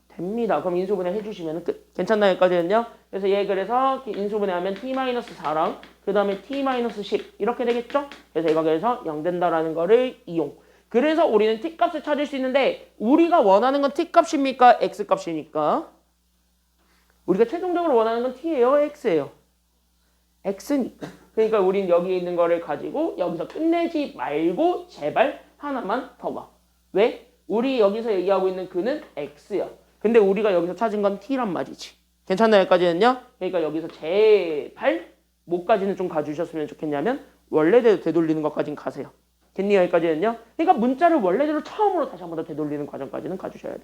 됩니다. 그럼 인수분해 해주시면 끝. 괜찮나요? 여기까지는요? 그래서 얘 그래서 인수분해하면 t-4랑 그 다음에 t-10 이렇게 되겠죠? 그래서 얘가 그래서 0 된다라는 거를 이용. 그래서 우리는 t값을 찾을 수 있는데 우리가 원하는 건 t값입니까? x값입니까? 우리가 최종적으로 원하는 건 t예요? x예요? x니까. 그러니까 우린 여기 있는 거를 가지고 여기서 끝내지 말고 제발 하나만 더 봐. 왜? 우리 여기서 얘기하고 있는 그는 x야. 근데 우리가 여기서 찾은 건 t란 말이지. 괜찮나요? 여기까지는요? 그러니까 여기서 제발 뭐까지는 좀 가주셨으면 좋겠냐면 원래대로 되돌리는 것까지는 가세요. 됐니? 여기까지는요? 그러니까 문자를 원래대로 처음으로 다시 한 번 더 되돌리는 과정까지는 가주셔야 돼.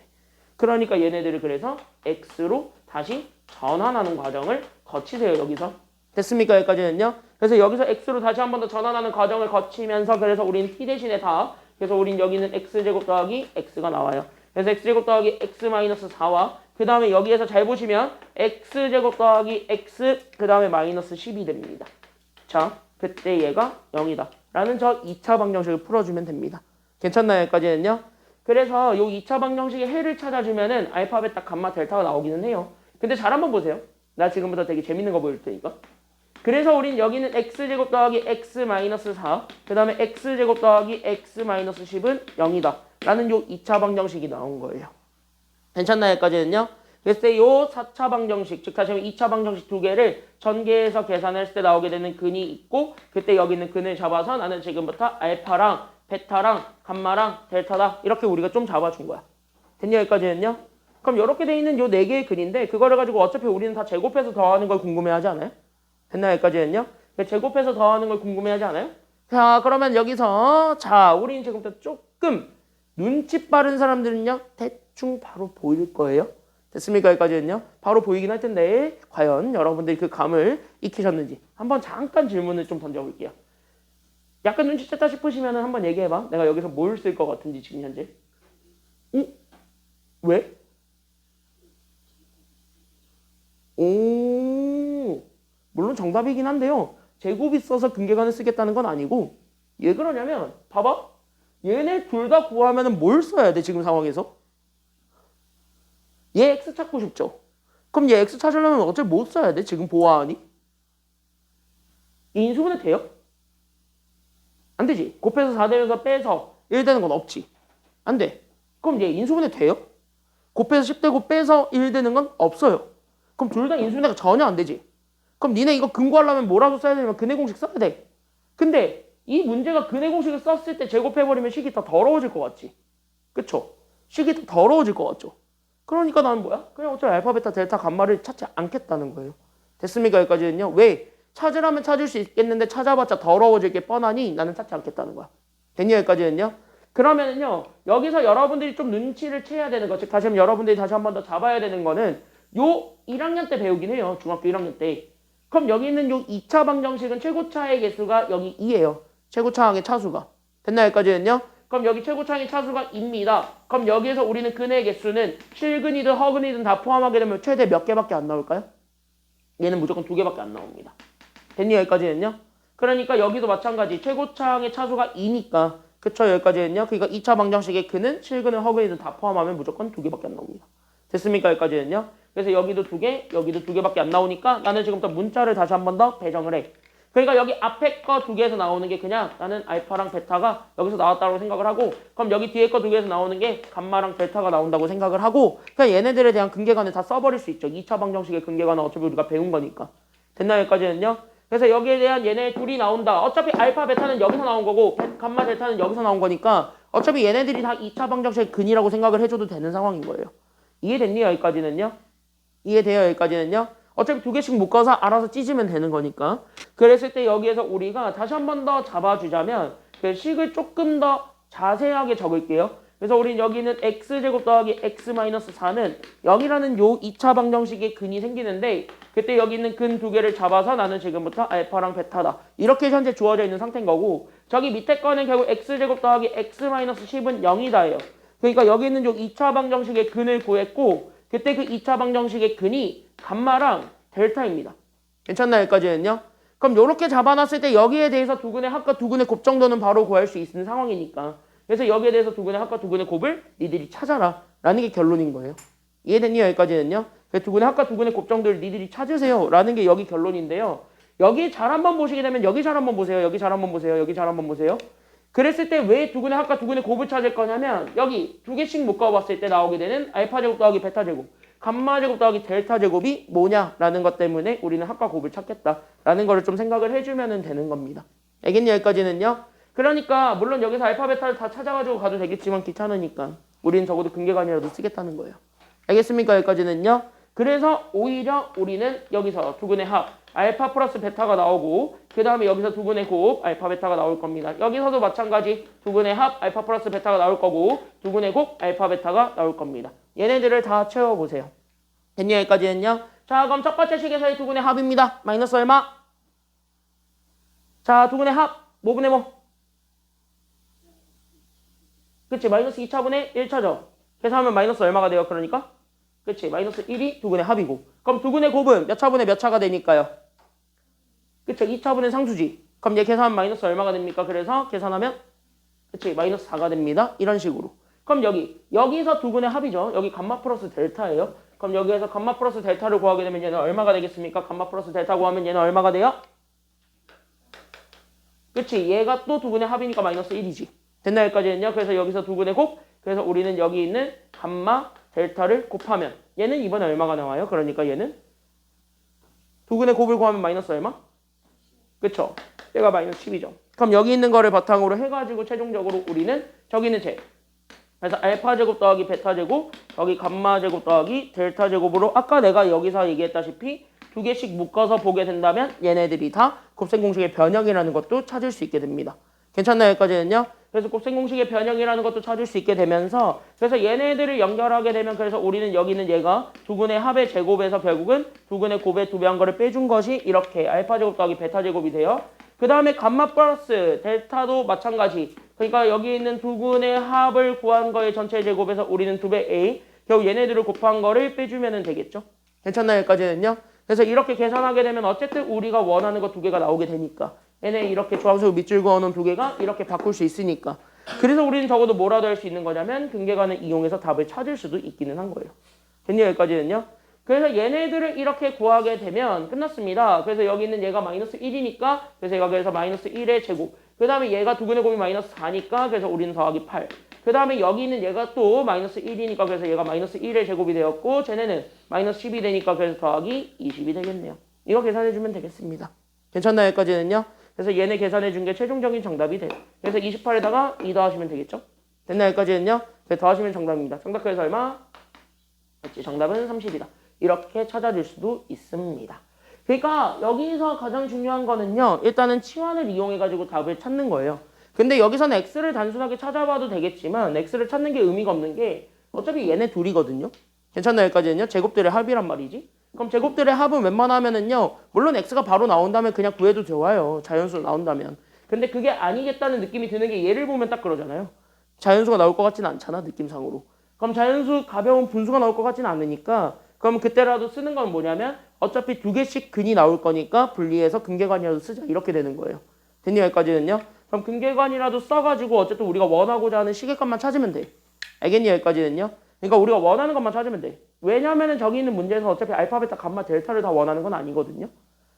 그러니까 얘네들을 그래서 x로 다시 전환하는 과정을 거치세요. 여기서. 됐습니까? 여기까지는요? 그래서 여기서 x로 다시 한 번 더 전환하는 과정을 거치면서 그래서 우린 t 대신에 다 그래서 우린 여기는 x제곱 더하기 x가 나와요. 그래서 x제곱 더하기 x-4와 그 다음에 여기에서 잘 보시면 x제곱 더하기 x 그 다음에 마이너스 10이 됩니다. 자, 그때 얘가 0이다. 라는 저 2차 방정식을 풀어주면 됩니다. 괜찮나요? 여기까지는요? 그래서 요 2차 방정식의 해를 찾아주면은 알파, 베타, 감마, 델타가 나오기는 해요. 근데 잘 한번 보세요. 나 지금부터 되게 재밌는 거 보여줄 테니까. 그래서 우린 여기는 x제곱 더하기 x-4 그 다음에 x제곱 더하기 x-10은 0이다. 라는 요 2차 방정식이 나온 거예요. 괜찮나요? 여기까지는요? 그래서 요 4차 방정식, 즉 다시 말해 2차 방정식 두 개를 전개해서 계산했을 때 나오게 되는 근이 있고 그때 여기 있는 근을 잡아서 나는 지금부터 알파랑 베타랑 감마랑 델타다. 이렇게 우리가 좀 잡아준 거야. 됐냐? 여기까지는요? 그럼 이렇게 돼 있는 요 4개의 근인데 그거를 가지고 어차피 우리는 다 제곱해서 더하는 걸 궁금해하지 않아요? 됐나요? 여기까지는요? 제곱해서 더하는 걸 궁금해하지 않아요? 자, 그러면 여기서 자, 우리는 지금부터 조금 눈치 빠른 사람들은요 대충 바로 보일 거예요. 됐습니까? 여기까지는요. 바로 보이긴 할 텐데 과연 여러분들이 그 감을 익히셨는지 한번 잠깐 질문을 좀 던져볼게요. 약간 눈치챘다 싶으시면 한번 얘기해봐. 내가 여기서 뭘 쓸 것 같은지 지금 현재. 왜? 오, 물론 정답이긴 한데요. 제곱이 써서 근계관을 쓰겠다는 건 아니고 왜 그러냐면 봐봐. 얘네 둘 다 구하면은 뭘 써야 돼 지금 상황에서? 얘 x 찾고 싶죠? 그럼 얘 x 찾으려면 어차피 못 써야 돼 지금 보아하니? 이 인수분해 돼요? 안 되지. 곱해서 4 되면서 빼서 1 되는 건 없지. 안 돼. 그럼 얘 인수분해 돼요? 곱해서 10 되고 빼서 1 되는 건 없어요. 그럼 둘 다 인수분해가 전혀 안 되지. 그럼 니네 이거 근거하려면 뭐라도 써야 되냐면 근해 공식 써야 돼. 근데 이 문제가 근해 공식을 썼을 때 제곱해버리면 식이 더 더러워질 것 같지. 그쵸? 식이 더 더러워질 것 같죠. 그러니까 나는 뭐야? 그냥 어차피 알파, 베타, 델타, 감마를 찾지 않겠다는 거예요. 됐습니까? 여기까지는요. 왜? 찾으라면 찾을 수 있겠는데 찾아봤자 더러워질 게 뻔하니 나는 찾지 않겠다는 거야. 됐니? 여기까지는요. 그러면은요. 여기서 여러분들이 좀 눈치를 채야 되는 거, 즉 다시 한번 여러분들이 다시 한 번 더 잡아야 되는 거는 요 1학년 때 배우긴 해요. 중학교 1학년 때. 그럼 여기 있는 요 2차 방정식은 최고차의 개수가 여기 2예요. 최고차항의 차수가. 됐나? 여기까지는요. 그럼 여기 최고차항의 차수가 2입니다. 그럼 여기에서 우리는 근의 개수는 실근이든 허근이든 다 포함하게 되면 최대 몇 개밖에 안 나올까요? 얘는 무조건 2개밖에 안 나옵니다. 됐니? 여기까지는요. 그러니까 여기도 마찬가지 최고차항의 차수가 2니까 그쵸? 여기까지는요. 그러니까 2차 방정식의 근은 실근은 허근이든 다 포함하면 무조건 2개밖에 안 나옵니다. 됐습니까? 여기까지는요. 그래서 여기도 2개, 여기도 2개밖에 안 나오니까 나는 지금부터 문자를 다시 한 번 더 배정을 해. 그러니까 여기 앞에 거 2개에서 나오는 게 그냥 나는 알파랑 베타가 여기서 나왔다고 생각을 하고 그럼 여기 뒤에 거 2개에서 나오는 게 감마랑 델타가 나온다고 생각을 하고 그냥 얘네들에 대한 근계관을 다 써버릴 수 있죠. 2차 방정식의 근계관은 어차피 우리가 배운 거니까. 됐나? 여기까지는요. 그래서 여기에 대한 얘네 둘이 나온다. 어차피 알파, 베타는 여기서 나온 거고 감마, 델타는 여기서 나온 거니까 어차피 얘네들이 다 2차 방정식의 근이라고 생각을 해줘도 되는 상황인 거예요. 이해됐니? 여기까지는요. 이해돼요? 여기까지는요. 어차피 2개씩 묶어서 알아서 찢으면 되는 거니까. 그랬을 때 여기에서 우리가 다시 한 번 더 잡아주자면 그 식을 조금 더 자세하게 적을게요. 그래서 우린 여기는 x제곱 더하기 x-4는 0이라는 요 2차 방정식의 근이 생기는데 그때 여기 있는 근 2개를 잡아서 나는 지금부터 알파랑 베타다. 이렇게 현재 주어져 있는 상태인 거고 저기 밑에 거는 결국 x제곱 더하기 x-10은 0이다예요. 그러니까 여기 있는 요 2차 방정식의 근을 구했고 그때 그 2차 방정식의 근이 감마랑 델타입니다. 괜찮나요? 여기까지는요? 그럼 이렇게 잡아놨을 때 여기에 대해서 두근의 합과 두근의 곱 정도는 바로 구할 수 있는 상황이니까 그래서 여기에 대해서 두근의 합과 두근의 곱을 니들이 찾아라 라는 게 결론인 거예요. 이해됐니? 여기까지는요? 두근의 합과 두근의 곱 정도를 니들이 찾으세요 라는 게 여기 결론인데요. 여기 잘 한번 보시게 되면 여기 잘 한번 보세요. 여기 잘 한번 보세요. 여기 잘 한번 보세요. 그랬을 때 왜 두근의 합과 두근의 곱을 찾을 거냐면 여기 2개씩 묶어봤을 때 나오게 되는 알파 제곱 더하기 베타 제곱 감마 제곱 더하기 델타 제곱이 뭐냐라는 것 때문에 우리는 합과 곱을 찾겠다라는 거를 좀 생각을 해주면 되는 겁니다. 알겠니? 여기까지는요. 그러니까 물론 여기서 알파 베타를 다 찾아가지고 가도 되겠지만 귀찮으니까 우리는 적어도 근계관이라도 쓰겠다는 거예요. 알겠습니까? 여기까지는요. 그래서 오히려 우리는 여기서 두근의 합 알파 플러스 베타가 나오고 그 다음에 여기서 두근의 곱 알파 베타가 나올 겁니다. 여기서도 마찬가지 두근의 합 알파 플러스 베타가 나올 거고 두근의 곱 알파 베타가 나올 겁니다. 얘네들을 다 채워보세요. 됐냐? 여기까지는요. 자 그럼 첫 번째 식에서의 두근의 합입니다. 마이너스 얼마? 자 두근의 합 뭐분의 뭐? 그치 마이너스 2차분의 1차죠. 계산하면 마이너스 얼마가 돼요? 그러니까 그치 마이너스 1이 두근의 합이고 그럼 두근의 곱은 몇 차분의 몇 차가 되니까요? 그쵸 2차분의 상수지. 그럼 얘 계산하면 마이너스 얼마가 됩니까? 그래서 계산하면 그치 마이너스 4가 됩니다. 이런 식으로. 그럼 여기서 두근의 합이죠. 여기 감마 플러스 델타예요. 그럼 여기에서 감마 플러스 델타를 구하게 되면 얘는 얼마가 되겠습니까? 감마 플러스 델타 구하면 얘는 얼마가 돼요? 그치 얘가 또 두근의 합이니까 마이너스 1이지. 됐나? 여기까지는요. 그래서 여기서 두근의 곱 그래서 우리는 여기 있는 감마 델타를 곱하면 얘는 이번에 얼마가 나와요? 그러니까 얘는 두근의 곱을 구하면 마이너스 얼마? 그쵸? 얘가 마이너스 10이죠. 그럼 여기 있는 거를 바탕으로 해가지고 최종적으로 우리는 저기 있는 제 그래서 알파 제곱 더하기 베타 제곱 여기 감마 제곱 더하기 델타 제곱으로 아까 내가 여기서 얘기했다시피 2개씩 묶어서 보게 된다면 얘네들이 다 곱셈 공식의 변형이라는 것도 찾을 수 있게 됩니다. 괜찮나요? 여기까지는요? 그래서 곱셈 공식의 변형이라는 것도 찾을 수 있게 되면서 그래서 얘네들을 연결하게 되면 그래서 우리는 여기는 얘가 두근의 합의 제곱에서 결국은 두근의 곱의 2배 한 거를 빼준 것이 이렇게 알파 제곱 더하기 베타 제곱이 돼요. 그 다음에 감마 플러스 델타도 마찬가지. 그러니까 여기 있는 두근의 합을 구한 거의 전체 제곱에서 우리는 2배 A 결국 얘네들을 곱한 거를 빼주면 되겠죠. 괜찮나요? 여기까지는요? 그래서 이렇게 계산하게 되면 어쨌든 우리가 원하는 거 두 개가 나오게 되니까 얘네 이렇게 조함수 밑줄 그어놓은 두 개가 이렇게 바꿀 수 있으니까 그래서 우리는 적어도 뭐라도 할 수 있는 거냐면 근계관을 이용해서 답을 찾을 수도 있기는 한 거예요. 됐냐 여기까지는요? 그래서 얘네들을 이렇게 구하게 되면 끝났습니다. 그래서 여기 있는 얘가 마이너스 1이니까 그래서 얘가 그래서 마이너스 1의 제곱 그 다음에 얘가 두근의 곱이 마이너스 4니까 그래서 우리는 더하기 8 그 다음에 여기 있는 얘가 또 마이너스 1이니까 그래서 얘가 마이너스 1의 제곱이 되었고 쟤네는 마이너스 10이 되니까 그래서 더하기 20이 되겠네요. 이거 계산해주면 되겠습니다. 괜찮나요 여기까지는요? 그래서 얘네 계산해준 게 최종적인 정답이 돼요. 그래서 28에다가 2 더하시면 되겠죠? 됐나요 여기까지는요? 그래서 더하시면 정답입니다. 정답 그래서 얼마? 그렇지, 정답은 30이다. 이렇게 찾아줄 수도 있습니다. 그러니까 여기서 가장 중요한 거는요. 일단은 치환을 이용해가지고 답을 찾는 거예요. 근데 여기서는 x를 단순하게 찾아봐도 되겠지만 x를 찾는 게 의미가 없는 게 어차피 얘네 둘이거든요. 괜찮나요 여기까지는요? 제곱들의 합이란 말이지. 그럼 제곱들의 합은 웬만하면은요. 물론 x가 바로 나온다면 그냥 구해도 좋아요. 자연수로 나온다면. 근데 그게 아니겠다는 느낌이 드는 게 얘를 보면 딱 그러잖아요. 자연수가 나올 것 같지는 않잖아 느낌상으로. 그럼 자연수 가벼운 분수가 나올 것 같지는 않으니까 그럼 그때라도 쓰는 건 뭐냐면 어차피 두 개씩 근이 나올 거니까 분리해서 근계관이라도 쓰자 이렇게 되는 거예요. 됐냐 여기까지는요? 그럼 근계관이라도 써가지고 어쨌든 우리가 원하고자 하는 시계값만 찾으면 돼. 알겠냐 여기까지는요? 그러니까 우리가 원하는 것만 찾으면 돼. 왜냐면은 저기 있는 문제에서 어차피 알파, 베타, 감마, 델타를 다 원하는 건 아니거든요.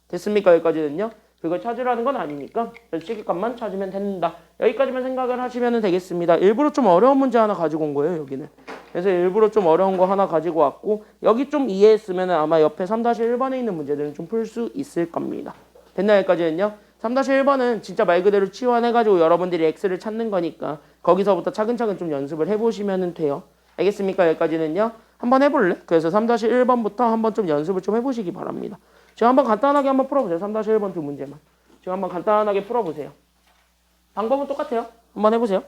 됐습니까 여기까지는요? 그걸 찾으라는 건 아니니까 시계값만 찾으면 된다. 여기까지만 생각을 하시면 되겠습니다. 일부러 좀 어려운 문제 하나 가지고 온 거예요 여기는. 그래서 일부러 좀 어려운 거 하나 가지고 왔고 여기 좀 이해했으면 아마 옆에 3-1번에 있는 문제들은 좀 풀 수 있을 겁니다. 됐나요 여기까지는요? 3-1번은 진짜 말 그대로 치환해가지고 여러분들이 x를 찾는 거니까 거기서부터 차근차근 좀 연습을 해보시면 돼요. 알겠습니까 여기까지는요? 한번 해볼래? 그래서 3-1번부터 한번 좀 연습을 좀 해보시기 바랍니다. 지금 한번 간단하게 한번 풀어보세요. 3-1번 두 문제만. 지금 한번 간단하게 풀어보세요. 방법은 똑같아요. 한번 해보세요.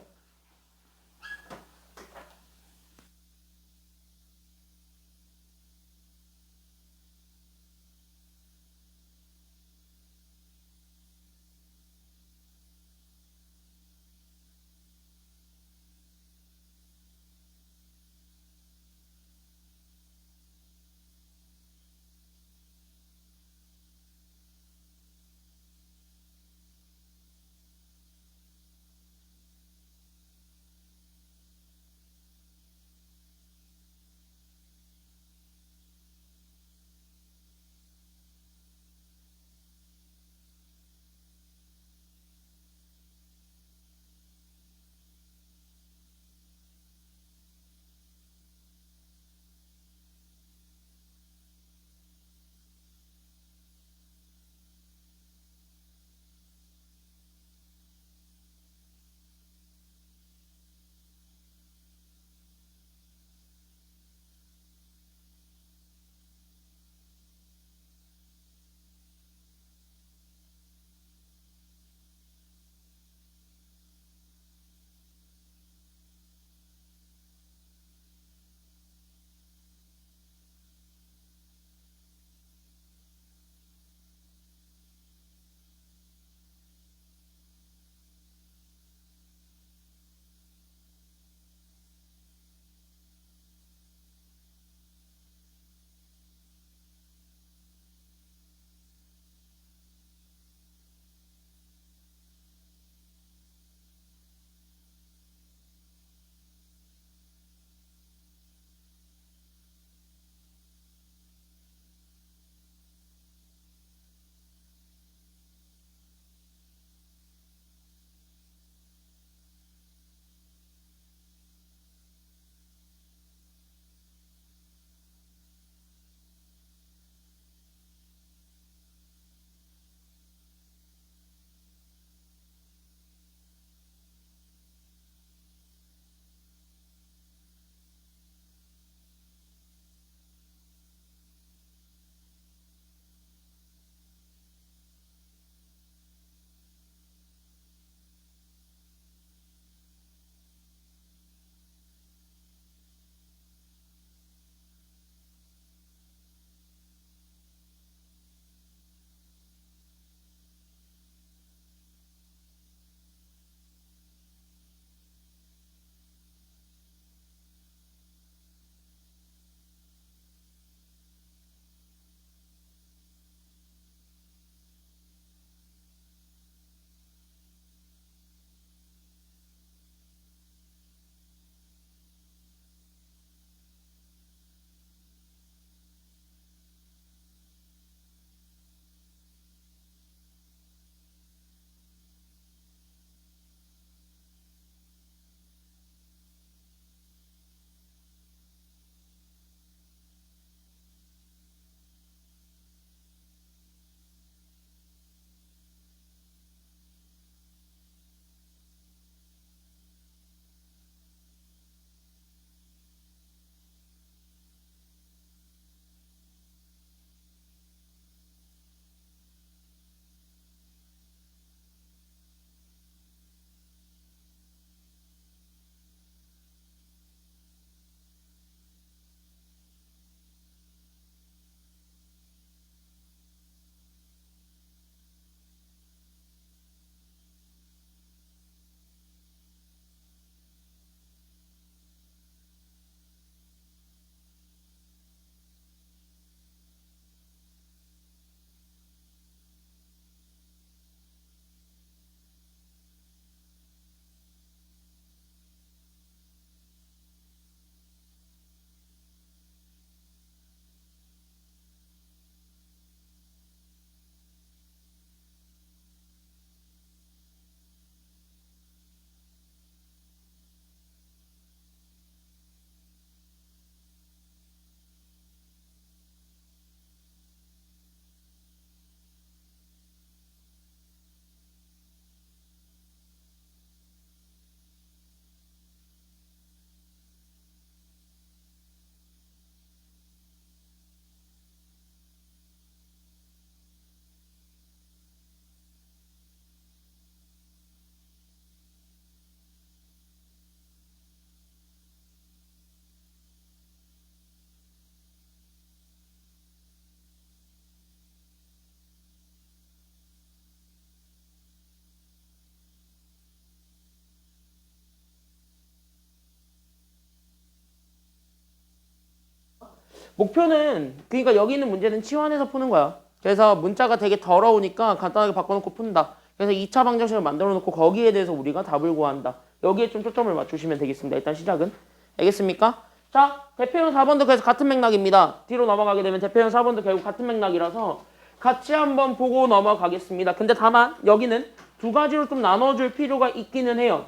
목표는 그러니까 여기 있는 문제는 치환해서 푸는 거야. 그래서 문자가 되게 더러우니까 간단하게 바꿔놓고 푼다. 그래서 2차 방정식을 만들어 놓고 거기에 대해서 우리가 답을 구한다. 여기에 좀 초점을 맞추시면 되겠습니다. 일단 시작은. 알겠습니까? 자, 대표형 4번도 그래서 같은 맥락입니다. 뒤로 넘어가게 되면 대표형 4번도 결국 같은 맥락이라서 같이 한번 보고 넘어가겠습니다. 근데 다만 여기는 두 가지로 좀 나눠줄 필요가 있기는 해요.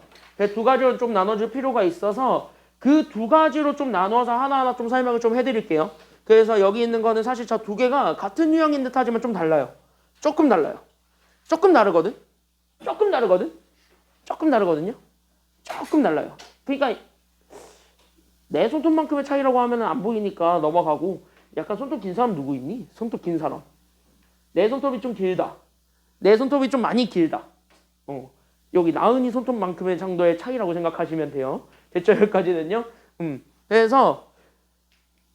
두 가지로 좀 나눠줄 필요가 있어서 그 두 가지로 좀 나눠서 하나하나 좀 설명을 좀 해드릴게요. 그래서 여기 있는 거는 사실 저 두 개가 같은 유형인 듯 하지만 좀 달라요. 조금 달라요. 조금 다르거든? 조금 다르거든? 조금 다르거든요? 조금 달라요. 그러니까 내 손톱만큼의 차이라고 하면 안 보이니까 넘어가고 약간 손톱 긴 사람 누구 있니? 손톱 긴 사람. 내 손톱이 좀 길다. 내 손톱이 좀 많이 길다. 여기 나은이 손톱만큼의 정도의 차이라고 생각하시면 돼요. 됐죠? 여기까지는요. 그래서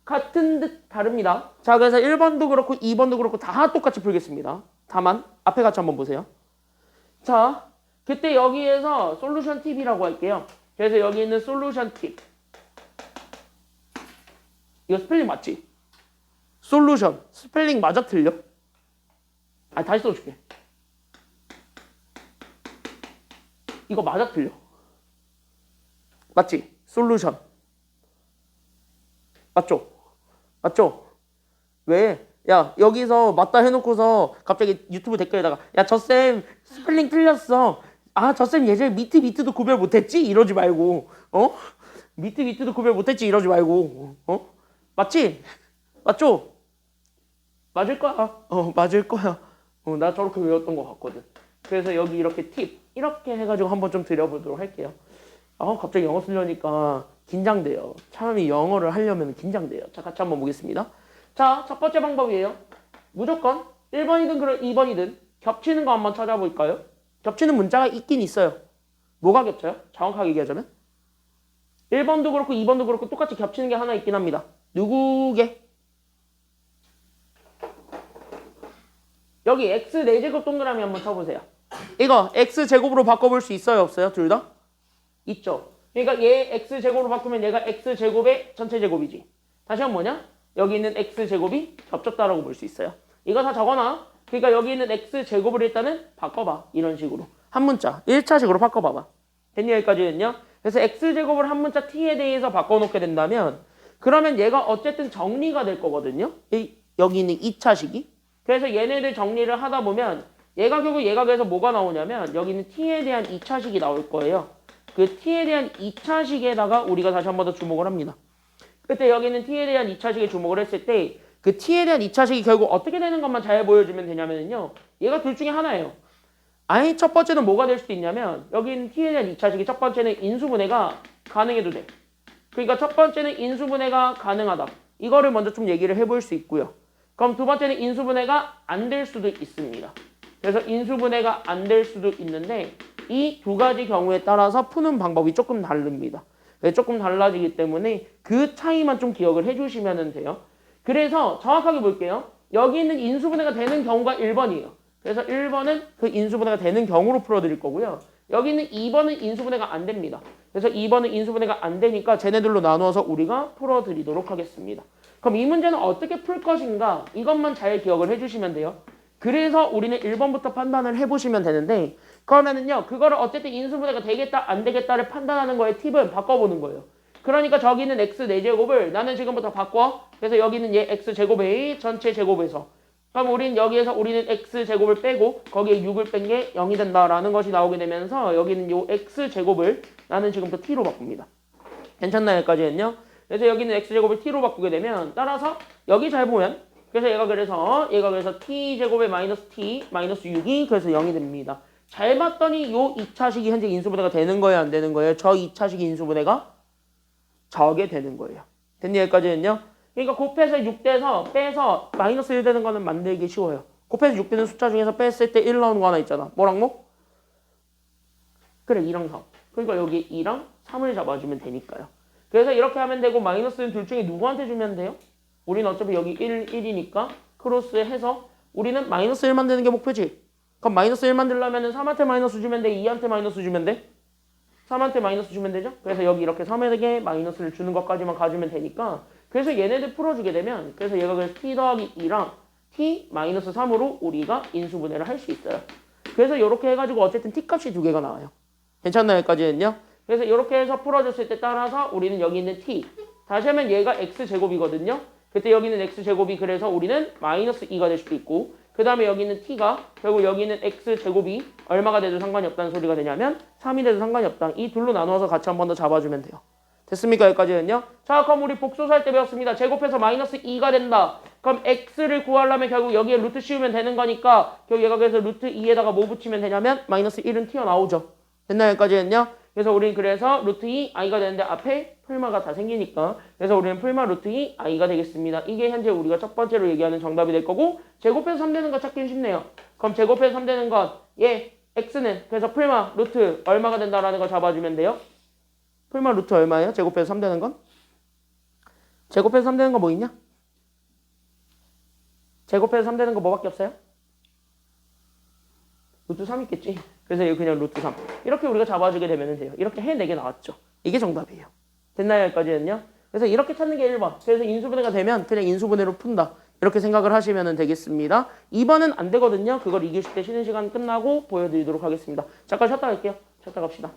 같은 듯 다릅니다. 자, 그래서 1번도 그렇고 2번도 그렇고 다 똑같이 풀겠습니다. 다만 앞에 같이 한번 보세요. 자, 그때 여기에서 솔루션 팁이라고 할게요. 그래서 여기 있는 솔루션 팁. 이거 스펠링 맞지? 솔루션. 스펠링 맞아 틀려? 다시 써줄게. 이거 맞아 틀려? 맞지? 솔루션. 맞죠? 맞죠? 왜? 야, 여기서 맞다 해놓고서 갑자기 유튜브 댓글에다가 야, 저 쌤 스펠링 틀렸어. 저 쌤 예전에 미트도 구별 못했지? 이러지 말고 미트도 구별 못했지? 이러지 말고 맞지? 맞죠? 맞을 거야. 맞을 거야. 나 저렇게 외웠던 것 같거든. 그래서 여기 이렇게 팁 이렇게 해가지고 한번 좀 드려보도록 할게요. 갑자기 영어 쓰려니까 긴장돼요. 사람이 영어를 하려면 긴장돼요. 자, 같이 한번 보겠습니다. 자, 첫 번째 방법이에요. 무조건 1번이든 2번이든 겹치는 거 한번 찾아볼까요? 겹치는 문자가 있긴 있어요. 뭐가 겹쳐요? 정확하게 얘기하자면 1번도 그렇고 2번도 그렇고 똑같이 겹치는 게 하나 있긴 합니다. 누구게? 여기 x 4제곱 동그라미 한번 쳐보세요. 이거 x제곱으로 바꿔볼 수 있어요? 없어요? 둘 다? 있죠. 그러니까 얘 x제곱으로 바꾸면 얘가 x제곱의 전체 제곱이지. 다시 한번 뭐냐? 여기 있는 x제곱이 겹쳤다라고 볼 수 있어요. 이거 다 적어놔. 그러니까 여기 있는 x제곱을 일단은 바꿔봐. 이런 식으로. 한 문자 1차식으로 바꿔봐봐. 됐니? 여기까지는요. 그래서 x제곱을 한 문자 t에 대해서 바꿔놓게 된다면 그러면 얘가 어쨌든 정리가 될 거거든요. 여기 있는 2차식이. 그래서 얘네들 정리를 하다 보면 얘가 결국 얘가 그래서 뭐가 나오냐면 여기 있는 t에 대한 2차식이 나올 거예요. 그 t에 대한 2차식에다가 우리가 다시 한 번 더 주목을 합니다. 그때 여기 있는 t에 대한 2차식에 주목을 했을 때 그 t에 대한 2차식이 결국 어떻게 되는 것만 잘 보여주면 되냐면요. 얘가 둘 중에 하나예요. 첫 번째는 뭐가 될 수도 있냐면 여기 있는 t에 대한 2차식이 첫 번째는 인수분해가 가능해도 돼. 그러니까 첫 번째는 인수분해가 가능하다. 이거를 먼저 좀 얘기를 해볼 수 있고요. 그럼 두 번째는 인수분해가 안 될 수도 있습니다. 그래서 인수분해가 안 될 수도 있는데 이 두 가지 경우에 따라서 푸는 방법이 조금 다릅니다. 조금 달라지기 때문에 그 차이만 좀 기억을 해주시면 돼요. 그래서 정확하게 볼게요. 여기 있는 인수분해가 되는 경우가 1번이에요. 그래서 1번은 그 인수분해가 되는 경우로 풀어드릴 거고요. 여기 있는 2번은 인수분해가 안 됩니다. 그래서 2번은 인수분해가 안 되니까 쟤네들로 나누어서 우리가 풀어드리도록 하겠습니다. 그럼 이 문제는 어떻게 풀 것인가? 이것만 잘 기억을 해주시면 돼요. 그래서 우리는 1번부터 판단을 해보시면 되는데 그러면은요. 그거를 어쨌든 인수분해가 되겠다 안 되겠다를 판단하는 거의 팁은 바꿔보는 거예요. 그러니까 저기 있는 x 4제곱을 나는 지금부터 바꿔. 그래서 여기는 얘 x제곱의 전체 제곱에서 그럼 우리는 x제곱을 빼고 거기에 6을 뺀 게 0이 된다라는 것이 나오게 되면서 여기는 요 x제곱을 나는 지금부터 t로 바꿉니다. 괜찮나요? 여기까지는요. 그래서 여기는 x제곱을 t로 바꾸게 되면 따라서 여기 잘 보면 그래서 얘가 그래서 t제곱에 마이너스 t 마이너스 6이 그래서 0이 됩니다. 잘 봤더니 요 2차식이 현재 인수분해가 되는 거예요? 안 되는 거예요? 저 2차식이 인수분해가 저게 되는 거예요. 됐니? 여기까지는요. 그러니까 곱해서 6돼서 빼서 마이너스 1 되는 거는 만들기 쉬워요. 곱해서 6 되는 숫자 중에서 뺐을 때 1 나오는 거 하나 있잖아. 뭐랑 뭐? 그래 2랑 3. 그러니까 여기 2랑 3을 잡아주면 되니까요. 그래서 이렇게 하면 되고 마이너스는 둘 중에 누구한테 주면 돼요? 우리는 어차피 여기 1, 1이니까 크로스해서 우리는 마이너스 1만 되는 게 목표지. 그럼 마이너스 1만 들려면 3한테 마이너스 주면 돼? 2한테 마이너스 주면 돼? 3한테 마이너스 주면 되죠? 그래서 여기 이렇게 3에게 마이너스를 주는 것까지만 가주면 되니까 그래서 얘네들 풀어주게 되면 그래서 얘가 그래서 t 더하기 2랑 t 마이너스 3으로 우리가 인수분해를 할 수 있어요. 그래서 이렇게 해가지고 어쨌든 t 값이 두 개가 나와요. 괜찮나요? 여기까지는요? 그래서 이렇게 해서 풀어줬을 때 따라서 우리는 여기 있는 t 다시 하면 얘가 x제곱이거든요. 그때 여기 있는 x제곱이 그래서 우리는 마이너스 2가 될 수도 있고 그 다음에 여기 있는 t가 결국 여기 있는 x제곱이 얼마가 돼도 상관이 없다는 소리가 되냐면 3이 돼도 상관이 없다. 이 둘로 나누어서 같이 한 번 더 잡아주면 돼요. 됐습니까? 여기까지는요? 자, 그럼 우리 복소수할 때 배웠습니다. 제곱해서 마이너스 2가 된다. 그럼 x를 구하려면 결국 여기에 루트 씌우면 되는 거니까 결국 얘가 그래서 루트 2에다가 뭐 붙이면 되냐면 마이너스 1은 튀어나오죠. 됐나요? 여기까지는요? 그래서 우리는 그래서 루트 2 i가 되는데 앞에 풀마가 다 생기니까 그래서 우리는 풀마 루트 2 i가 되겠습니다. 이게 현재 우리가 첫 번째로 얘기하는 정답이 될 거고 제곱해서 3 되는 거 찾기는 쉽네요. 그럼 제곱해서 3 되는 건 x는 그래서 풀마 루트 얼마가 된다라는 거 잡아주면 돼요. 풀마 루트 얼마예요? 제곱해서 3 되는 건? 제곱해서 3 되는 거 뭐 있냐? 제곱해서 3 되는 거 뭐밖에 없어요? 루트 3 있겠지. 그래서 이거 그냥 루트 3. 이렇게 우리가 잡아주게 되면 돼요. 이렇게 해내게 나왔죠. 이게 정답이에요. 됐나요? 여기까지는요? 그래서 이렇게 찾는 게 1번. 그래서 인수분해가 되면 그냥 인수분해로 푼다. 이렇게 생각을 하시면 되겠습니다. 2번은 안 되거든요. 그걸 이기실 때 쉬는 시간 끝나고 보여드리도록 하겠습니다. 잠깐 쉬었다 갈게요. 쉬었다 갑시다.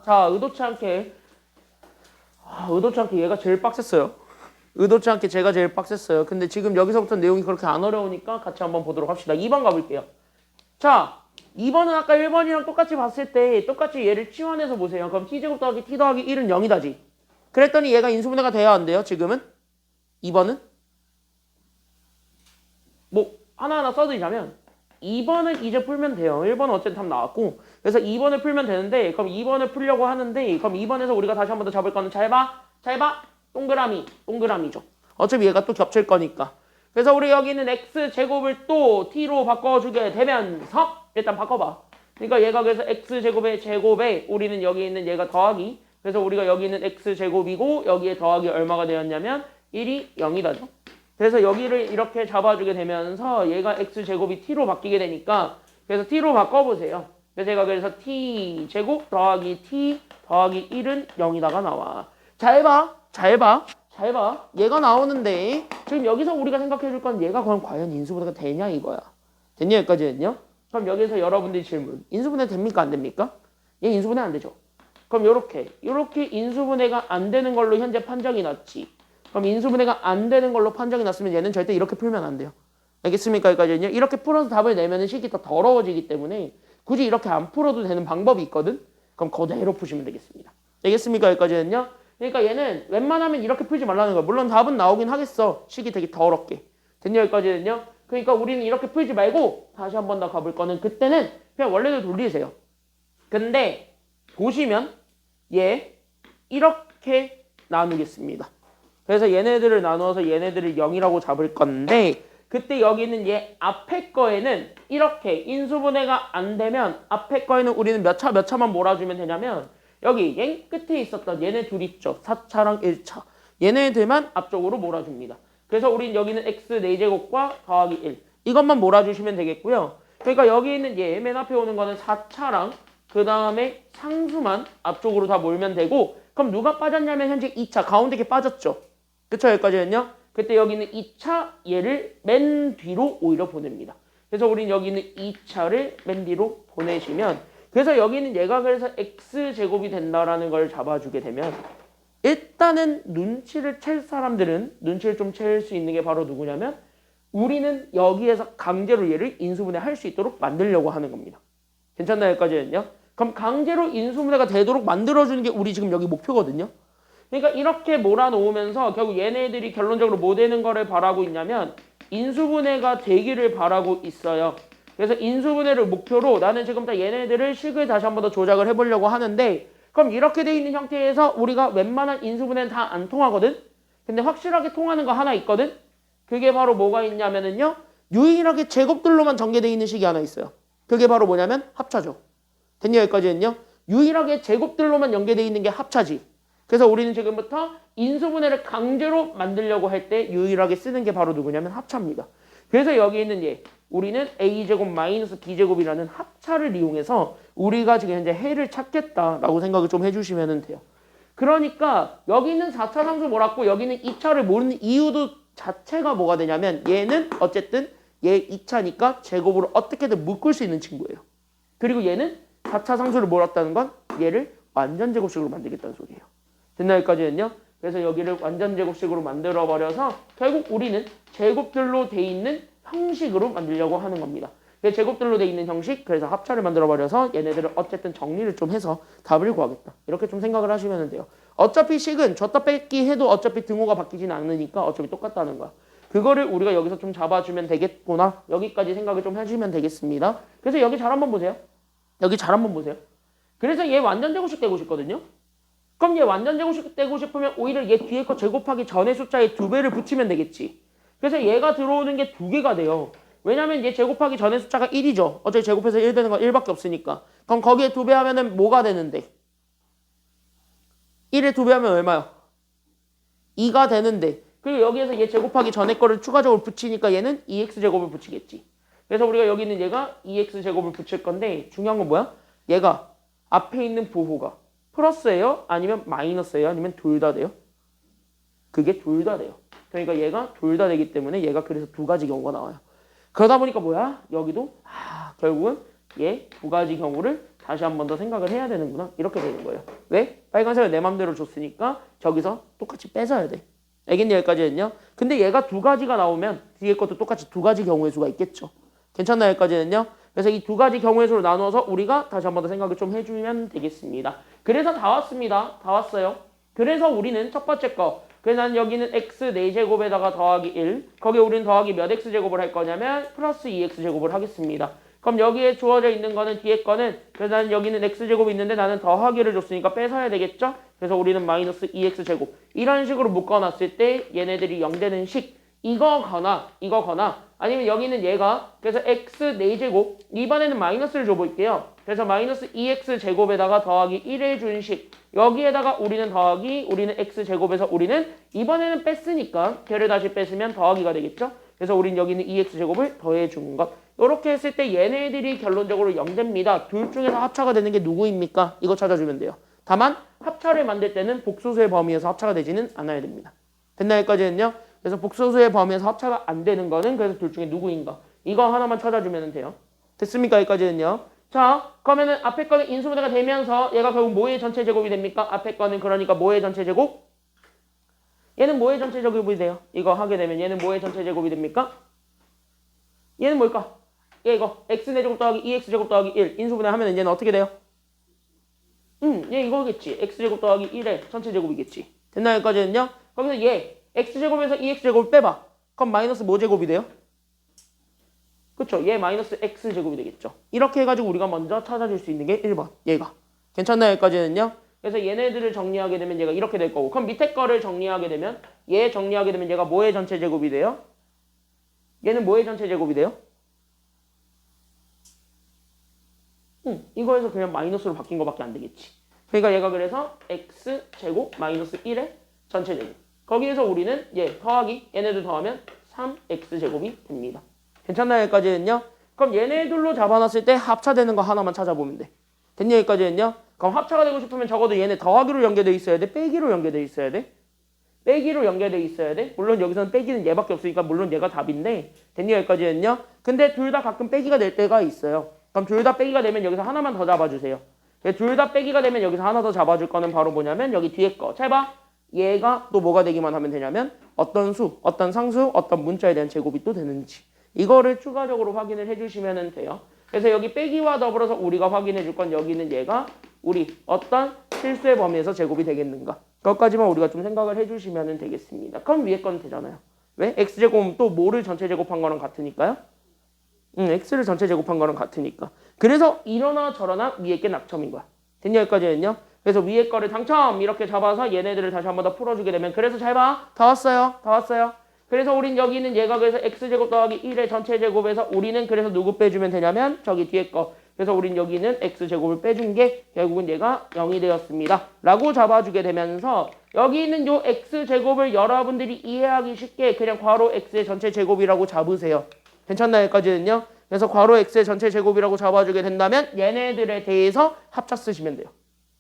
자, 의도치 않게 얘가 제일 빡셌어요. 의도치 않게 제가 제일 빡셌어요. 근데 지금 여기서부터 내용이 그렇게 안 어려우니까 같이 한번 보도록 합시다. 2번 가볼게요. 자, 2번은 아까 1번이랑 똑같이 봤을 때 똑같이 얘를 치환해서 보세요. 그럼 t제곱 더하기 t 더하기 1은 0이다지. 그랬더니 얘가 인수분해가 돼야 안 돼요? 지금은? 2번은? 뭐 하나하나 써드리자면 2번을 이제 풀면 돼요. 1번은 어쨌든 답 나왔고 그래서 2번을 풀면 되는데 그럼 2번을 풀려고 하는데 그럼 2번에서 우리가 다시 한 번 더 잡을 거는 잘 봐. 동그라미죠. 어차피 얘가 또 겹칠 거니까. 그래서 우리 여기 있는 x제곱을 또 t로 바꿔주게 되면서 일단 바꿔봐. 그러니까 얘가 그래서 x제곱의 제곱에 우리는 여기 있는 얘가 더하기 그래서 우리가 여기 있는 x제곱이고 여기에 더하기 얼마가 되었냐면 1이 0이다죠. 그래서 여기를 이렇게 잡아주게 되면서 얘가 x제곱이 t로 바뀌게 되니까 그래서 t로 바꿔보세요. 그래서 제가 그래서 t제곱 더하기 t 더하기 1은 0이다가 나와. 잘 봐. 얘가 나오는데 지금 여기서 우리가 생각해 줄 건 얘가 그럼 과연 인수분해가 되냐 이거야. 됐냐 여기까지는요? 그럼 여기서 여러분들이 질문. 인수분해 됩니까 안 됩니까? 얘 인수분해 안 되죠. 그럼 요렇게 인수분해가 안 되는 걸로 현재 판정이 났지. 그럼 인수분해가 안 되는 걸로 판정이 났으면 얘는 절대 이렇게 풀면 안 돼요. 알겠습니까? 여기까지는요? 이렇게 풀어서 답을 내면은 식이 더 더러워지기 때문에 굳이 이렇게 안 풀어도 되는 방법이 있거든? 그럼 그대로 푸시면 되겠습니다. 알겠습니까? 여기까지는요? 그러니까 얘는 웬만하면 이렇게 풀지 말라는 거야. 물론 답은 나오긴 하겠어. 식이 되게 더럽게. 됐냐? 여기까지는요? 그러니까 우리는 이렇게 풀지 말고 다시 한 번 더 가볼 거는 그때는 그냥 원래대로 돌리세요. 근데 보시면 얘 이렇게 나누겠습니다. 그래서 얘네들을 나누어서 얘네들을 0이라고 잡을 건데 그때 여기는 얘 앞에 거에는 이렇게 인수분해가 안 되면 앞에 거에는 우리는 몇 차만 몰아주면 되냐면 여기 얘 끝에 있었던 얘네 둘 있죠. 4차랑 1차. 얘네들만 앞쪽으로 몰아줍니다. 그래서 우린 여기는 x 4제곱과 더하기 1. 이것만 몰아주시면 되겠고요. 그러니까 여기 있는 얘 맨 앞에 오는 거는 4차랑 그 다음에 상수만 앞쪽으로 다 몰면 되고 그럼 누가 빠졌냐면 현재 2차 가운데 게 빠졌죠. 그쵸? 여기까지는요. 그때 여기는 2차 얘를 맨 뒤로 오히려 보냅니다. 그래서 우린 여기는 2차를 맨 뒤로 보내시면 그래서 여기는 얘가 그래서 x제곱이 된다라는 걸 잡아주게 되면 일단은 눈치를 챌 사람들은 눈치를 좀 챌 수 있는 게 바로 누구냐면 우리는 여기에서 강제로 얘를 인수분해 할 수 있도록 만들려고 하는 겁니다. 괜찮나요? 여기까지는요. 그럼 강제로 인수분해가 되도록 만들어주는 게 우리 지금 여기 목표거든요. 그러니까 이렇게 몰아놓으면서 결국 얘네들이 결론적으로 뭐 되는 거를 바라고 있냐면 인수분해가 되기를 바라고 있어요. 그래서 인수분해를 목표로 나는 지금부터 얘네들을 식을 다시 한 번 더 조작을 해보려고 하는데 그럼 이렇게 돼 있는 형태에서 우리가 웬만한 인수분해는 다 안 통하거든? 근데 확실하게 통하는 거 하나 있거든? 그게 바로 뭐가 있냐면은요. 유일하게 제곱들로만 전개되어 있는 식이 하나 있어요. 그게 바로 뭐냐면 합차죠. 됐냐 여기까지는요. 유일하게 제곱들로만 연계되어 있는 게 합차지. 그래서 우리는 지금부터 인수분해를 강제로 만들려고 할 때 유일하게 쓰는 게 바로 누구냐면 합차입니다. 그래서 여기 있는 얘 우리는 a제곱 마이너스 b제곱이라는 합차를 이용해서 우리가 지금 현재 해를 찾겠다라고 생각을 좀 해주시면 돼요. 그러니까 여기 있는 4차 상수 몰았고 여기는 2차를 모르는 이유도 자체가 뭐가 되냐면 얘는 어쨌든 얘 2차니까 제곱으로 어떻게든 묶을 수 있는 친구예요. 그리고 얘는 4차 상수를 몰았다는 건 얘를 완전 제곱식으로 만들겠다는 소리예요. 됐나 여기까지는요? 그래서 여기를 완전 제곱식으로 만들어버려서 결국 우리는 제곱들로 돼 있는 형식으로 만들려고 하는 겁니다. 제곱들로 돼 있는 형식, 그래서 합차를 만들어버려서 얘네들을 어쨌든 정리를 좀 해서 답을 구하겠다. 이렇게 좀 생각을 하시면 돼요. 어차피 식은 줬다 뺏기 해도 어차피 등호가 바뀌진 않으니까 어차피 똑같다는 거야. 그거를 우리가 여기서 좀 잡아주면 되겠구나. 여기까지 생각을 좀 해주면 되겠습니다. 그래서 여기 잘 한번 보세요. 여기 잘 한번 보세요. 그래서 얘 완전 제곱식 되고 싶거든요. 그럼 얘 완전 제곱식 되고 싶으면 오히려 얘 뒤에 거 제곱하기 전에 숫자에 2배를 붙이면 되겠지. 그래서 얘가 들어오는 게 2개가 돼요. 왜냐면 얘 제곱하기 전에 숫자가 1이죠. 어차피 제곱해서 1 되는 건 1밖에 없으니까. 그럼 거기에 2배 하면은 뭐가 되는데? 1에 2배 하면 얼마요? 2가 되는데. 그리고 여기에서 얘 제곱하기 전에 거를 추가적으로 붙이니까 얘는 2x제곱을 붙이겠지. 그래서 우리가 여기 있는 얘가 2x제곱을 붙일 건데 중요한 건 뭐야? 얘가 앞에 있는 부호가 플러스예요? 아니면 마이너스예요? 아니면 둘 다 돼요? 그게 둘 다 돼요. 그러니까 얘가 둘 다 되기 때문에 얘가 그래서 두 가지 경우가 나와요. 그러다 보니까 뭐야? 여기도 결국은 얘 두 가지 경우를 다시 한 번 더 생각을 해야 되는구나. 이렇게 되는 거예요. 왜? 빨간색을 내 맘대로 줬으니까 저기서 똑같이 뺏어야 돼. 알겠니? 여기까지는요. 근데 얘가 두 가지가 나오면 뒤에 것도 똑같이 두 가지 경우의 수가 있겠죠. 괜찮나요? 여기까지는요. 그래서 이 두 가지 경우의 수로 나누어서 우리가 다시 한 번 더 생각을 좀 해주면 되겠습니다. 그래서 다 왔습니다. 다 왔어요. 그래서 우리는 첫 번째 거. 그래서 나는 여기는 x 4제곱에다가 더하기 1. 거기에 우리는 더하기 몇 x제곱을 할 거냐면 플러스 2x제곱을 하겠습니다. 그럼 여기에 주어져 있는 거는 뒤에 거는 그래서 나는 여기는 x제곱이 있는데 나는 더하기를 줬으니까 뺏어야 되겠죠? 그래서 우리는 마이너스 2x제곱. 이런 식으로 묶어놨을 때 얘네들이 0되는 식. 이거거나 아니면 여기는 얘가 그래서 x 4제곱 이번에는 마이너스를 줘볼게요. 그래서 마이너스 2x제곱에다가 더하기 1의 준식 여기에다가 우리는 더하기 우리는 x제곱에서 우리는 이번에는 뺐으니까 걔를 다시 뺐으면 더하기가 되겠죠. 그래서 우리는 여기는 2x제곱을 더해준 것. 이렇게 했을 때 얘네들이 결론적으로 0됩니다. 둘 중에서 합차가 되는 게 누구입니까? 이거 찾아주면 돼요. 다만 합차를 만들 때는 복소수의 범위에서 합차가 되지는 않아야 됩니다. 됐나요? 여기까지는요. 그래서 복소수의 범위에서 합차가 안 되는 거는 그래서 둘 중에 누구인가? 이거 하나만 찾아주면 돼요. 됐습니까? 여기까지는요. 자, 그러면은 앞에 거는 인수분해가 되면서 얘가 결국 뭐의 전체 제곱이 됩니까? 앞에 거는 그러니까 뭐의 전체 제곱? 얘는 뭐의 전체 제곱이 돼요? 이거 하게 되면 얘는 뭐의 전체 제곱이 됩니까? 얘는 뭘까? 얘 이거 x4제곱 더하기 2x제곱 더하기 1 인수분해 하면 얘는 어떻게 돼요? 얘 이거겠지. x제곱 더하기 1의 전체 제곱이겠지. 됐나요? 여기까지는요. 거기서 얘 x제곱에서 2x제곱을 빼봐. 그럼 마이너스 뭐 제곱이 돼요? 그쵸? 얘 마이너스 x제곱이 되겠죠. 이렇게 해가지고 우리가 먼저 찾아줄 수 있는 게 1번. 얘가. 괜찮나요? 여기까지는요. 그래서 얘네들을 정리하게 되면 얘가 이렇게 될 거고 그럼 밑에 거를 정리하게 되면 얘 정리하게 되면 얘가 뭐의 전체 제곱이 돼요? 얘는 뭐의 전체 제곱이 돼요? 이거에서 그냥 마이너스로 바뀐 거밖에 안 되겠지. 그러니까 얘가 그래서 x제곱 마이너스 1의 전체 제곱. 거기에서 우리는 얘 더하기 얘네들 더하면 3x제곱이 됩니다. 괜찮나요? 여기까지는요. 그럼 얘네들로 잡아놨을 때 합차되는 거 하나만 찾아보면 돼. 됐냐? 여기까지는요. 그럼 합차가 되고 싶으면 적어도 얘네 더하기로 연계돼 있어야 돼? 빼기로 연계돼 있어야 돼? 빼기로 연계돼 있어야 돼? 물론 여기서는 빼기는 얘밖에 없으니까 물론 얘가 답인데 됐냐? 여기까지는요. 근데 둘 다 가끔 빼기가 될 때가 있어요. 그럼 둘 다 빼기가 되면 여기서 하나만 더 잡아주세요. 둘 다 빼기가 되면 여기서 하나 더 잡아줄 거는 바로 뭐냐면 여기 뒤에 거. 잘 봐. 얘가 또 뭐가 되기만 하면 되냐면 어떤 수, 어떤 상수, 어떤 문자에 대한 제곱이 또 되는지 이거를 추가적으로 확인을 해주시면 돼요. 그래서 여기 빼기와 더불어서 우리가 확인해 줄 건 여기는 얘가 우리 어떤 실수의 범위에서 제곱이 되겠는가 그것까지만 우리가 좀 생각을 해주시면 되겠습니다. 그럼 위에 건 되잖아요. 왜? x제곱은 또 뭐를 전체 제곱한 거랑 같으니까요. x를 전체 제곱한 거랑 같으니까. 그래서 이러나 저러나 위에 게 낙첨인 거야. 됐냐? 여기까지는요. 그래서 위에 거를 당첨 이렇게 잡아서 얘네들을 다시 한 번 더 풀어주게 되면 그래서 잘 봐. 다 왔어요. 다 왔어요. 그래서 우린 여기는 얘가 그래서 x제곱 더하기 1의 전체 제곱에서 우리는 그래서 누구 빼주면 되냐면 저기 뒤에 거. 그래서 우린 여기는 x제곱을 빼준 게 결국은 얘가 0이 되었습니다. 라고 잡아주게 되면서 여기 있는 요 x제곱을 여러분들이 이해하기 쉽게 그냥 괄호 x의 전체 제곱이라고 잡으세요. 괜찮나요? 여기까지는요. 그래서 괄호 x의 전체 제곱이라고 잡아주게 된다면 얘네들에 대해서 합차 쓰시면 돼요.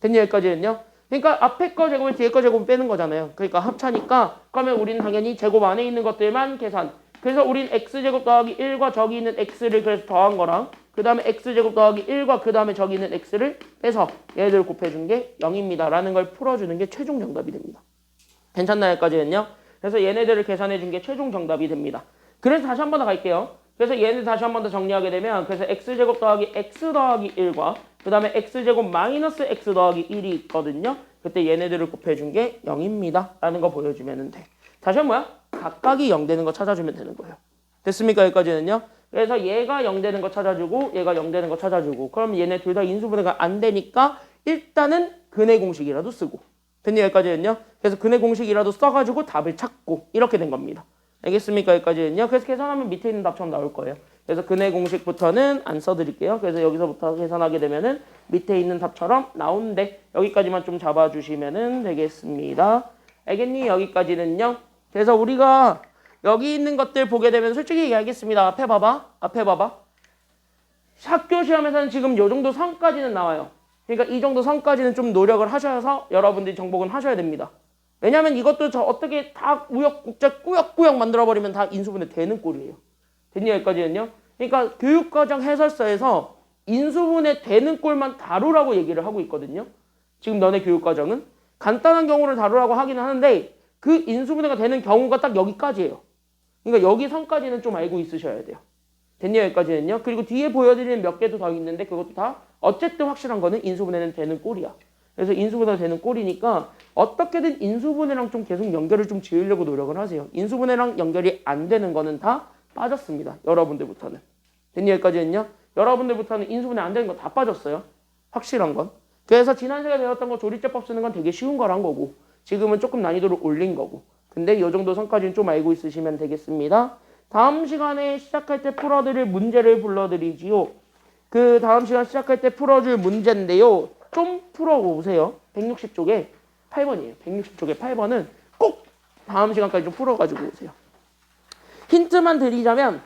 됐냐? 여기까지는요. 그러니까 앞에 거 제곱을 뒤에 거 제곱을 빼는 거잖아요. 그러니까 합차니까 그러면 우리는 당연히 제곱 안에 있는 것들만 계산. 그래서 우린 x제곱 더하기 1과 저기 있는 x를 그래서 더한 거랑 그 다음에 x제곱 더하기 1과 그 다음에 저기 있는 x를 빼서 얘들 곱해준 게 0입니다. 라는 걸 풀어주는 게 최종 정답이 됩니다. 괜찮나요? 여기까지는요. 그래서 얘네들을 계산해 준 게 최종 정답이 됩니다. 그래서 다시 한 번 더 갈게요. 그래서 얘는 다시 한 번 더 정리하게 되면 그래서 x제곱 더하기 x 더하기 1과 그 다음에 x제곱 마이너스 x 더하기 1이 있거든요. 그때 얘네들을 곱해준 게 0입니다. 라는 거 보여주면 돼. 다시 한 번 뭐야? 각각이 0 되는 거 찾아주면 되는 거예요. 됐습니까? 여기까지는요. 그래서 얘가 0 되는 거 찾아주고 얘가 0 되는 거 찾아주고 그럼 얘네 둘 다 인수분해가 안 되니까 일단은 근해 공식이라도 쓰고 됐냐? 여기까지는요. 그래서 근해 공식이라도 써가지고 답을 찾고 이렇게 된 겁니다. 알겠습니까? 여기까지는요. 그래서 계산하면 밑에 있는 답처럼 나올 거예요. 그래서 근해 공식부터는 안 써드릴게요. 그래서 여기서부터 계산하게 되면은 밑에 있는 답처럼 나오는데 여기까지만 좀 잡아주시면 되겠습니다. 알겠니? 여기까지는요. 그래서 우리가 여기 있는 것들 보게 되면 솔직히 얘기하겠습니다. 앞에 봐봐. 앞에 봐봐. 학교 시험에서는 지금 요 정도 선까지는 나와요. 그러니까 이 정도 선까지는 좀 노력을 하셔서 여러분들이 정복은 하셔야 됩니다. 왜냐면 이것도 저 어떻게 다 우여곡절 꾸역꾸역 만들어버리면 다 인수분해 되는 꼴이에요. 됐냐? 여기까지는요. 그러니까 교육과정 해설서에서 인수분해 되는 꼴만 다루라고 얘기를 하고 있거든요. 지금 너네 교육과정은 간단한 경우를 다루라고 하긴 하는데 그 인수분해가 되는 경우가 딱 여기까지예요. 그러니까 여기 선까지는 좀 알고 있으셔야 돼요. 됐냐 여기까지는요. 그리고 뒤에 보여드리는 몇 개도 더 있는데 그것도 다 어쨌든 확실한 거는 인수분해는 되는 꼴이야. 그래서 인수분해가 되는 꼴이니까 어떻게든 인수분해랑 좀 계속 연결을 좀 지으려고 노력을 하세요. 인수분해랑 연결이 안 되는 거는 다 빠졌습니다. 여러분들부터는. 됐냐 여기까지는요. 여러분들부터는 인수분해 안 되는 거 다 빠졌어요. 확실한 건. 그래서 지난 시간에 배웠던 거 조리제법 쓰는 건 되게 쉬운 거란 거고 지금은 조금 난이도를 올린 거고 근데 이 정도 선까지는 좀 알고 있으시면 되겠습니다. 다음 시간에 시작할 때 풀어드릴 문제를 불러드리지요. 그 다음 시간 시작할 때 풀어줄 문제인데요. 좀 풀어보세요. 160쪽에 8번이에요. 160쪽에 8번은 꼭 다음 시간까지 좀 풀어가지고 오세요. 힌트만 드리자면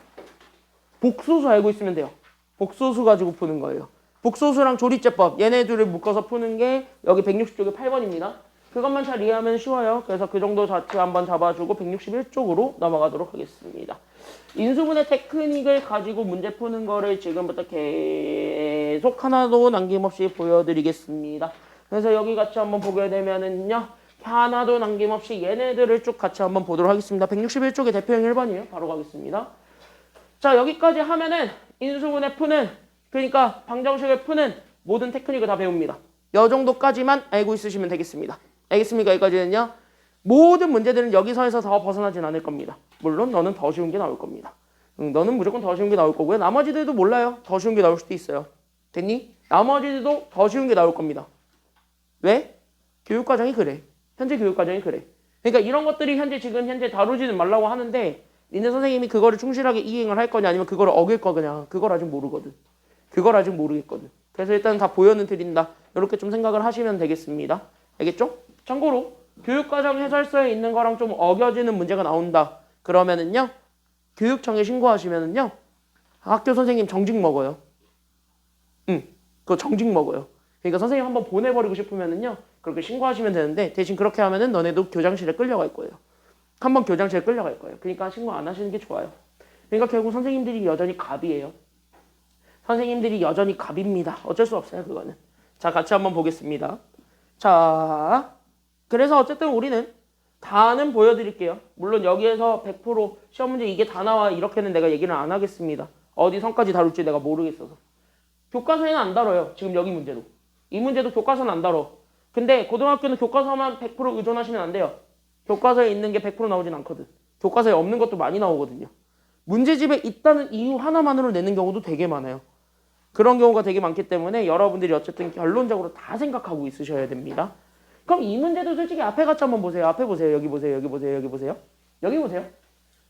복소수 알고 있으면 돼요. 복소수 가지고 푸는 거예요. 복소수랑 조리제법 얘네들을 묶어서 푸는 게 여기 160쪽에 8번입니다. 그것만 잘 이해하면 쉬워요. 그래서 그 정도 자체 한번 잡아주고 161쪽으로 넘어가도록 하겠습니다. 인수분해 테크닉을 가지고 문제 푸는 거를 지금부터 계속 하나도 남김없이 보여드리겠습니다. 그래서 여기 같이 한번 보게 되면은요. 하나도 남김없이 얘네들을 쭉 같이 한번 보도록 하겠습니다. 161쪽의 대표형 1번이에요. 바로 가겠습니다. 자 여기까지 하면은 인수분해 푸는 그러니까 방정식을 푸는 모든 테크닉을 다 배웁니다. 이 정도까지만 알고 있으시면 되겠습니다. 알겠습니까? 여기까지는요. 모든 문제들은 여기서에서 더 벗어나진 않을 겁니다. 물론 너는 더 쉬운 게 나올 겁니다. 너는 무조건 더 쉬운 게 나올 거고요. 나머지들도 몰라요. 더 쉬운 게 나올 수도 있어요. 됐니? 나머지들도 더 쉬운 게 나올 겁니다. 왜? 교육과정이 그래. 현재 교육과정이 그래. 그러니까 이런 것들이 현재 다루지는 말라고 하는데 니네 선생님이 그거를 충실하게 이행을 할 거냐 아니면 그거를 어길 거냐 그걸 아직 모르거든. 그걸 아직 모르겠거든. 그래서 일단 다 보여는 드린다. 이렇게 좀 생각을 하시면 되겠습니다. 알겠죠? 참고로 교육과정 해설서에 있는 거랑 좀 어겨지는 문제가 나온다. 그러면은요. 교육청에 신고하시면은요. 학교 선생님 정직 먹어요. 그거 정직 먹어요. 그러니까 선생님 한번 보내버리고 싶으면은요. 그렇게 신고하시면 되는데 대신 그렇게 하면은 너네도 교장실에 끌려갈 거예요. 한번 교장실에 끌려갈 거예요. 그러니까 신고 안 하시는 게 좋아요. 그러니까 결국 선생님들이 여전히 갑이에요. 선생님들이 여전히 갑입니다. 어쩔 수 없어요. 그거는. 자 같이 한번 보겠습니다. 자 그래서 어쨌든 우리는 다는 보여드릴게요. 물론 여기에서 100% 시험 문제 이게 다 나와 이렇게는 내가 얘기를 안 하겠습니다. 어디 선까지 다룰지 내가 모르겠어서. 교과서에는 안 다뤄요. 지금 여기 문제도. 이 문제도 교과서는 안 다뤄. 근데 고등학교는 교과서만 100% 의존하시면 안 돼요. 교과서에 있는 게 100% 나오진 않거든. 교과서에 없는 것도 많이 나오거든요. 문제집에 있다는 이유 하나만으로 내는 경우도 되게 많아요. 그런 경우가 되게 많기 때문에 여러분들이 어쨌든 결론적으로 다 생각하고 있으셔야 됩니다. 그럼 이 문제도 솔직히 앞에 같이 한번 보세요. 앞에 보세요. 여기 보세요. 여기 보세요. 여기 보세요. 여기 보세요.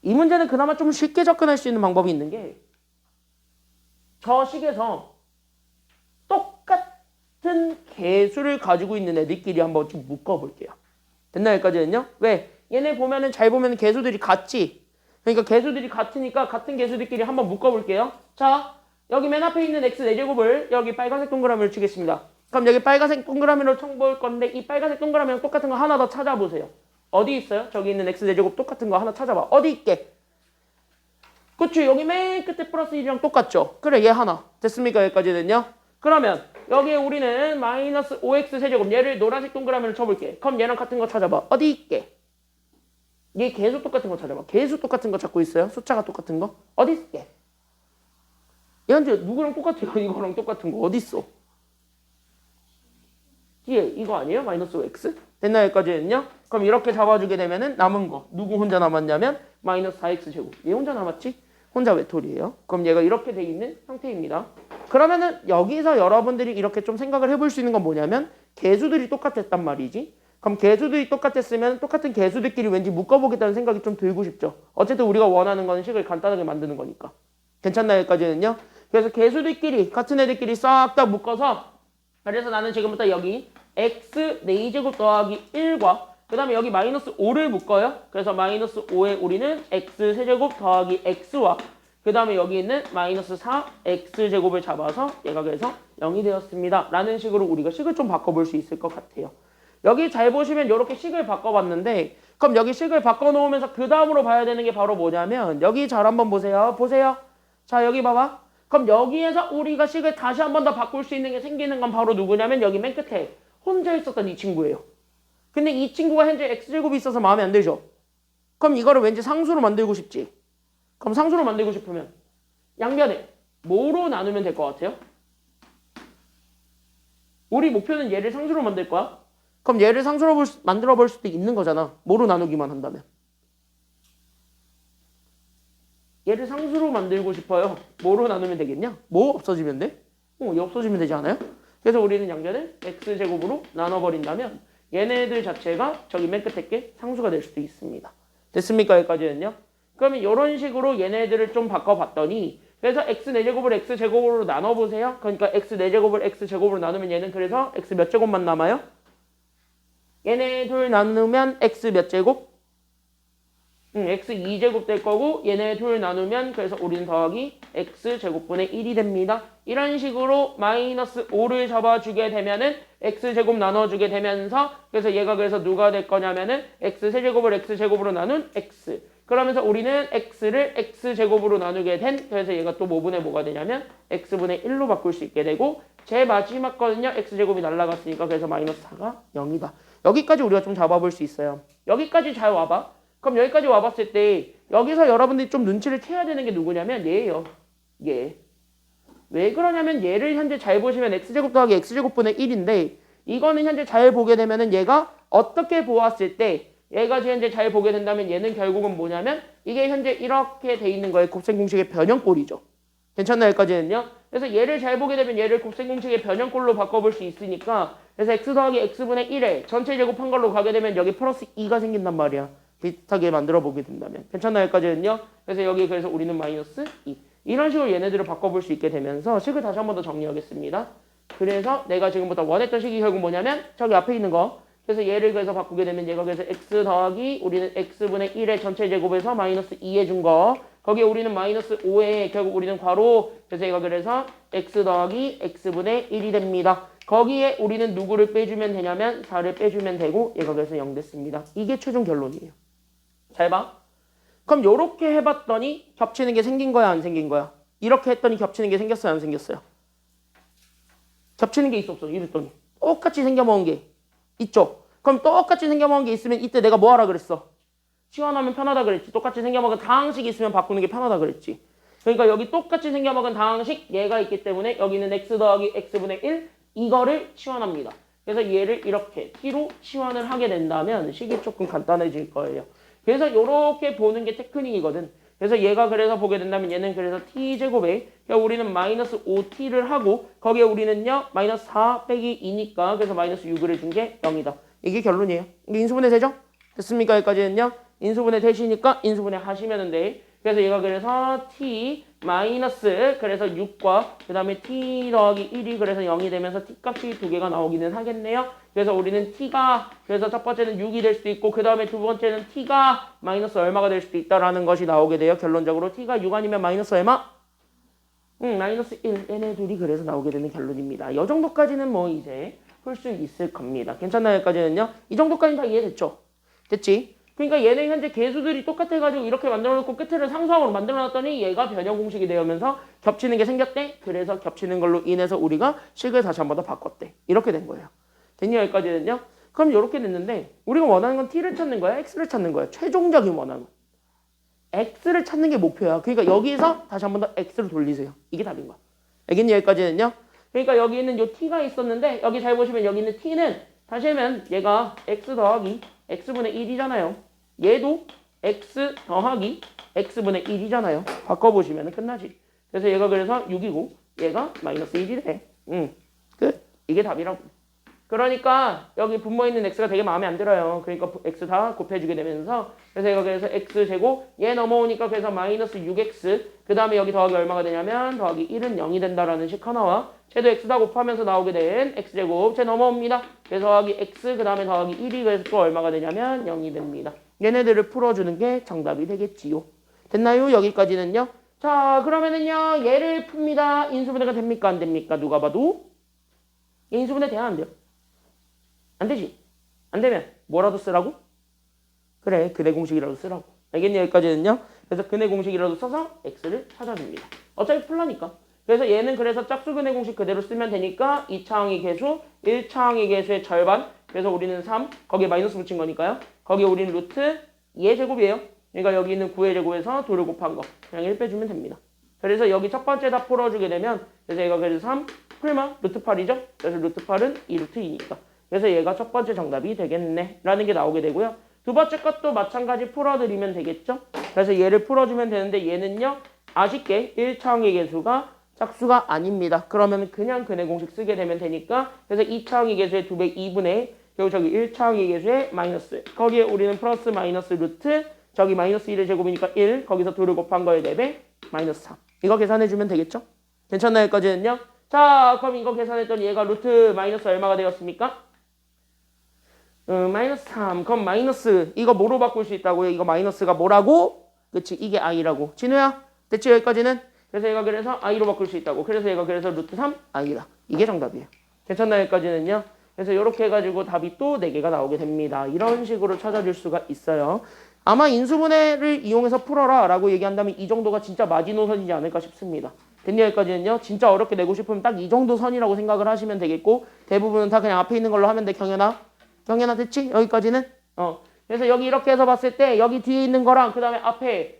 이 문제는 그나마 좀 쉽게 접근할 수 있는 방법이 있는 게 저 식에서 똑같은 개수를 가지고 있는 애들끼리 한번 좀 묶어볼게요. 됐나 여기까지는요? 왜? 얘네 보면은 잘 보면 개수들이 같지? 그러니까 개수들이 같으니까 같은 개수들끼리 한번 묶어볼게요. 자, 여기 맨 앞에 있는 x 4제곱을 여기 빨간색 동그라미를 치겠습니다. 그럼 여기 빨간색 동그라미로 쳐볼 건데 이 빨간색 동그라미랑 똑같은 거 하나 더 찾아보세요. 어디 있어요? 저기 있는 x 4제곱 똑같은 거 하나 찾아봐. 어디 있게? 그치? 여기 맨 끝에 플러스 1이랑 똑같죠? 그래 얘 하나. 됐습니까? 여기까지는요? 그러면 여기에 우리는 마이너스 5x 세제곱 얘를 노란색 동그라미를 쳐볼게. 그럼 얘랑 같은 거 찾아봐. 어디 있게? 얘 개수 똑같은 거 찾아봐. 개수 똑같은 거 찾고 있어요? 숫자가 똑같은 거? 어디 있게? 얘 현재 누구랑 똑같아요? 이거랑 똑같은 거 어디 있어? 뒤에 이거 아니에요? 마이너스 5x? 됐나 여기까지는요? 그럼 이렇게 잡아주게 되면은 남은 거 누구 혼자 남았냐면 마이너스 4x 제곱. 얘 혼자 남았지? 혼자 외톨이에요. 그럼 얘가 이렇게 돼 있는 상태입니다. 그러면은 여기서 여러분들이 이렇게 좀 생각을 해볼 수 있는 건 뭐냐면 개수들이 똑같았단 말이지. 그럼 개수들이 똑같았으면 똑같은 개수들끼리 왠지 묶어보겠다는 생각이 좀 들고 싶죠. 어쨌든 우리가 원하는 건 식을 간단하게 만드는 거니까. 괜찮나요? 여기까지는요? 그래서 개수들끼리 같은 애들끼리 싹 다 묶어서 그래서 나는 지금부터 여기 x 4제곱 더하기 1과 그 다음에 여기 마이너스 5를 묶어요. 그래서 마이너스 5에 우리는 x 세제곱 더하기 x와 그 다음에 여기 있는 마이너스 4x 제곱을 잡아서 얘가 그래서 0이 되었습니다. 라는 식으로 우리가 식을 좀 바꿔볼 수 있을 것 같아요. 여기 잘 보시면 이렇게 식을 바꿔봤는데 그럼 여기 식을 바꿔놓으면서 그 다음으로 봐야 되는 게 바로 뭐냐면 여기 잘 한번 보세요. 보세요. 자 여기 봐봐. 그럼 여기에서 우리가 식을 다시 한 번 더 바꿀 수 있는 게 생기는 건 바로 누구냐면 여기 맨 끝에 혼자 있었던 이 친구예요. 근데 이 친구가 현재 x제곱이 있어서 마음에 안 들죠? 그럼 이거를 왠지 상수로 만들고 싶지? 그럼 상수로 만들고 싶으면 양변에 뭐로 나누면 될 것 같아요? 우리 목표는 얘를 상수로 만들 거야? 그럼 얘를 상수로 만들어 볼 수도 있는 거잖아. 뭐로 나누기만 한다면. 얘를 상수로 만들고 싶어요. 뭐로 나누면 되겠냐? 뭐 없어지면 돼? 얘 없어지면 되지 않아요? 그래서 우리는 양변을 x제곱으로 나눠버린다면 얘네들 자체가 저기 맨 끝에 게 상수가 될 수도 있습니다. 됐습니까? 여기까지는요? 그러면 이런 식으로 얘네들을 좀 바꿔봤더니 그래서 x 4제곱을 x제곱으로 나눠보세요. 그러니까 x 4제곱을 x제곱으로 나누면 얘는 그래서 x 몇 제곱만 남아요? 얘네 둘 나누면 x 몇 제곱? x 2제곱 될 거고 얘네 둘 나누면 그래서 우리는 더하기 x제곱분의 1이 됩니다. 이런 식으로 마이너스 5를 잡아주게 되면은 x제곱 나눠주게 되면서 그래서 얘가 그래서 누가 될 거냐면은 x 세제곱을 x제곱으로 나눈 x. 그러면서 우리는 x를 x제곱으로 나누게 된 그래서 얘가 또 뭐분의 뭐가 되냐면 x분의 1로 바꿀 수 있게 되고 제 마지막 거는요 x제곱이 날라갔으니까 그래서 마이너스 4가 0이다. 여기까지 우리가 좀 잡아볼 수 있어요. 여기까지 잘 와봐. 그럼 여기까지 와봤을 때 여기서 여러분들이 좀 눈치를 채야 되는 게 누구냐면 얘예요. 얘. 왜 그러냐면 얘를 현재 잘 보시면 x제곱 더하기 x제곱분의 1인데 이거는 현재 잘 보게 되면은 얘가 어떻게 보았을 때 얘가 현재 잘 보게 된다면 얘는 결국은 뭐냐면 이게 현재 이렇게 돼 있는 거예요. 곱셈 공식의 변형꼴이죠. 괜찮나요? 여기까지는요? 그래서 얘를 잘 보게 되면 얘를 곱셈 공식의 변형꼴로 바꿔볼 수 있으니까 그래서 x 더하기 x분의 1에 전체 제곱한 걸로 가게 되면 여기 플러스 2가 생긴단 말이야. 비슷하게 만들어 보게 된다면. 괜찮나요? 여기까지는요? 그래서 여기 그래서 우리는 마이너스 2. 이런 식으로 얘네들을 바꿔볼 수 있게 되면서 식을 다시 한 번 더 정리하겠습니다. 그래서 내가 지금부터 원했던 식이 결국 뭐냐면 저기 앞에 있는 거. 그래서 얘를 그래서 바꾸게 되면 얘가 그래서 x 더하기 우리는 x분의 1의 전체 제곱에서 마이너스 2 해준 거. 거기에 우리는 마이너스 5에 결국 우리는 괄호. 그래서 얘가 그래서 x 더하기 x분의 1이 됩니다. 거기에 우리는 누구를 빼주면 되냐면 4를 빼주면 되고 얘가 그래서 0 됐습니다. 이게 최종 결론이에요. 잘 봐. 그럼 요렇게 해봤더니 겹치는 게 생긴 거야 안 생긴 거야? 이렇게 했더니 겹치는 게 생겼어요 안 생겼어요? 겹치는 게 있어 없어? 이랬더니 똑같이 생겨먹은 게 있죠? 그럼 똑같이 생겨먹은 게 있으면 이때 내가 뭐 하라 그랬어? 치환하면 편하다 그랬지. 똑같이 생겨먹은 다항식 있으면 바꾸는 게 편하다 그랬지. 그러니까 여기 똑같이 생겨먹은 다항식 얘가 있기 때문에 여기는 x 더하기 x분의 1 이거를 치환합니다. 그래서 얘를 이렇게 t로 치환을 하게 된다면 식이 조금 간단해질 거예요. 그래서 이렇게 보는 게 테크닉이거든. 그래서 얘가 그래서 보게 된다면 얘는 그래서 t제곱에 우리는 마이너스 5t를 하고 거기에 우리는요 마이너스 4 빼기 2니까 그래서 마이너스 6을 해준 게 0이다. 이게 결론이에요. 이게 인수분해 되죠? 됐습니까? 여기까지는요. 인수분해 되시니까 인수분해 하시면 돼. 그래서 얘가 그래서 t 마이너스 그래서 6과 그 다음에 t 더하기 1이 그래서 0이 되면서 t 값이 두 개가 나오기는 하겠네요. 그래서 우리는 t가 그래서 첫 번째는 6이 될 수도 있고 그 다음에 두 번째는 t가 마이너스 얼마가 될 수도 있다라는 것이 나오게 돼요. 결론적으로 t가 6 아니면 마이너스 얼마? 마이너스 1 얘네 둘이 그래서 나오게 되는 결론입니다. 이 정도까지는 뭐 이제 풀 수 있을 겁니다. 괜찮나요? 여기까지는요. 이 정도까지는 다 이해됐죠? 됐지? 그러니까 얘는 현재 개수들이 똑같아가지고 이렇게 만들어놓고 끝을 상수항으로 만들어놨더니 얘가 변형 공식이 되면서 겹치는 게 생겼대. 그래서 겹치는 걸로 인해서 우리가 식을 다시 한 번 더 바꿨대. 이렇게 된 거예요. 됐냐? 여기까지는요. 그럼 이렇게 됐는데 우리가 원하는 건 t를 찾는 거야? x를 찾는 거야? 최종적인 원하는 건. x를 찾는 게 목표야. 그러니까 여기서 다시 한 번 더 x로 돌리세요. 이게 답인 거야. 알겠니? 여기까지는요. 그러니까 여기 있는 요 t가 있었는데 여기 잘 보시면 여기 있는 t는 다시 하면 얘가 x 더하기 x분의 1이잖아요. 얘도 x 더하기 x분의 1이잖아요. 바꿔보시면 끝나지. 그래서 얘가 그래서 6이고 얘가 마이너스 1이래. 끝. 이게 답이라고. 그러니까 여기 분모에 있는 x가 되게 마음에 안 들어요. 그러니까 x 다 곱해주게 되면서 그래서 얘가 그래서 x제곱 얘 넘어오니까 그래서 마이너스 6x 그 다음에 여기 더하기 얼마가 되냐면 더하기 1은 0이 된다라는 식 하나와 쟤도 x 다 곱하면서 나오게 된 x제곱 쟤 넘어옵니다. 그래서 더하기 x 그 다음에 더하기 1이 그래서 또 얼마가 되냐면 0이 됩니다. 얘네들을 풀어주는 게 정답이 되겠지요. 됐나요? 여기까지는요. 자 그러면은요 얘를 풉니다. 인수분해가 됩니까? 안 됩니까? 누가 봐도 얘 인수분해 돼야 안 돼요? 안 되지. 안 되면 뭐라도 쓰라고? 그래 근해 공식이라도 쓰라고. 알겠니? 여기까지는요. 그래서 근해 공식이라도 써서 x를 찾아줍니다. 어차피 풀라니까. 그래서 얘는 그래서 짝수근의 공식 그대로 쓰면 되니까 2차항의 계수, 1차항의 계수의 절반. 그래서 우리는 3, 거기에 마이너스 붙인 거니까요. 거기에 우리는 루트 2의 제곱이에요. 그러니까 여기 있는 9의 제곱에서 2를 곱한 거. 그냥 1 빼주면 됩니다. 그래서 여기 첫 번째 다 풀어주게 되면 그래서 얘가 그래서 3 풀마 루트 8이죠. 그래서 루트 8은 2 루트 2니까. 그래서 얘가 첫 번째 정답이 되겠네 라는 게 나오게 되고요. 두 번째 것도 마찬가지 풀어드리면 되겠죠. 그래서 얘를 풀어주면 되는데 얘는요. 아쉽게 1차항의 계수가 짝수가 아닙니다. 그러면 그냥 근의 공식 쓰게 되면 되니까 그래서 2차항의 계수의 2배 2분의 그리고 저기 1차항의 계수의 마이너스 거기에 우리는 플러스 마이너스 루트 저기 마이너스 1의 제곱이니까 1 거기서 2를 곱한 거에 4배 마이너스 3 이거 계산해주면 되겠죠? 괜찮나요? 여기까지는요? 자 그럼 이거 계산했더니 얘가 루트 마이너스 얼마가 되었습니까? 마이너스 3 그럼 마이너스 이거 뭐로 바꿀 수 있다고요? 이거 마이너스가 뭐라고? 그치 이게 i라고 진우야 됐지 여기까지는? 그래서 얘가 그래서 i로 바꿀 수 있다고 그래서 얘가 그래서 루트 3 i다 이게 정답이에요. 괜찮나요? 여기까지는요? 그래서 이렇게 해가지고 답이 또 4개가 나오게 됩니다. 이런 식으로 찾아줄 수가 있어요. 아마 인수분해를 이용해서 풀어라 라고 얘기한다면 이 정도가 진짜 마지노선이지 않을까 싶습니다. 됐냐 여기까지는요? 진짜 어렵게 내고 싶으면 딱 이 정도 선이라고 생각을 하시면 되겠고 대부분은 다 그냥 앞에 있는 걸로 하면 돼. 경연아 됐지? 여기까지는? 그래서 여기 이렇게 해서 봤을 때 여기 뒤에 있는 거랑 그 다음에 앞에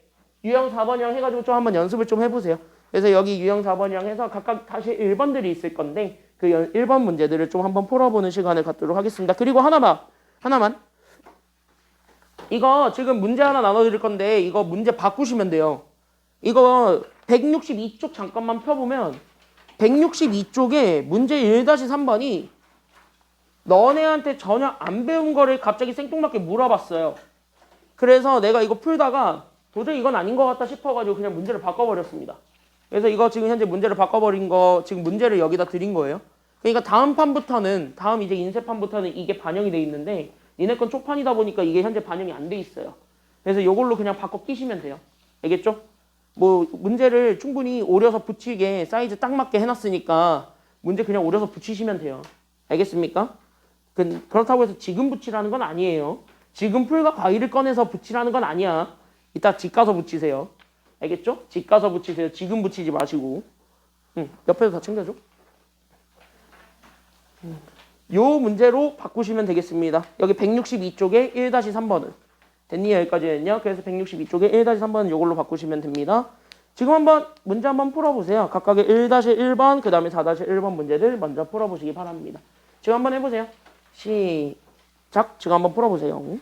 유형 4번이랑 해가지고 좀 한번 연습을 좀 해보세요. 그래서 여기 유형 4번이랑 해서 각각 다시 1번들이 있을 건데 그 1번 문제들을 좀 한번 풀어보는 시간을 갖도록 하겠습니다. 그리고 하나만 이거 지금 문제 하나 나눠드릴 건데 이거 문제 바꾸시면 돼요. 이거 162쪽 잠깐만 펴보면 162쪽에 문제 1-3번이 너네한테 전혀 안 배운 거를 갑자기 생뚱맞게 물어봤어요. 그래서 내가 이거 풀다가 도저히 이건 아닌 것 같다 싶어가지고 그냥 문제를 바꿔버렸습니다. 그래서 이거 지금 현재 문제를 바꿔버린 거 지금 문제를 여기다 드린 거예요. 그러니까 다음 판부터는 다음 이제 인쇄판부터는 이게 반영이 돼 있는데 니네 건 초판이다 보니까 이게 현재 반영이 안 돼 있어요. 그래서 이걸로 그냥 바꿔 끼시면 돼요. 알겠죠? 뭐 문제를 충분히 오려서 붙이게 사이즈 딱 맞게 해놨으니까 문제 그냥 오려서 붙이시면 돼요. 알겠습니까? 그렇다고 해서 지금 붙이라는 건 아니에요. 지금 풀과 과일을 꺼내서 붙이라는 건 아니야. 이따 집 가서 붙이세요. 알겠죠? 집 가서 붙이세요. 지금 붙이지 마시고. 옆에서 다 챙겨줘. 요 문제로 바꾸시면 되겠습니다. 여기 162쪽에 1-3번은. 됐니? 여기까지는요. 그래서 162쪽에 1-3번은 요걸로 바꾸시면 됩니다. 지금 한번 문제 한번 풀어보세요. 각각의 1-1번, 그 다음에 4-1번 문제들 먼저 풀어보시기 바랍니다. 지금 한번 해보세요. 시작. 지금 한번 풀어보세요.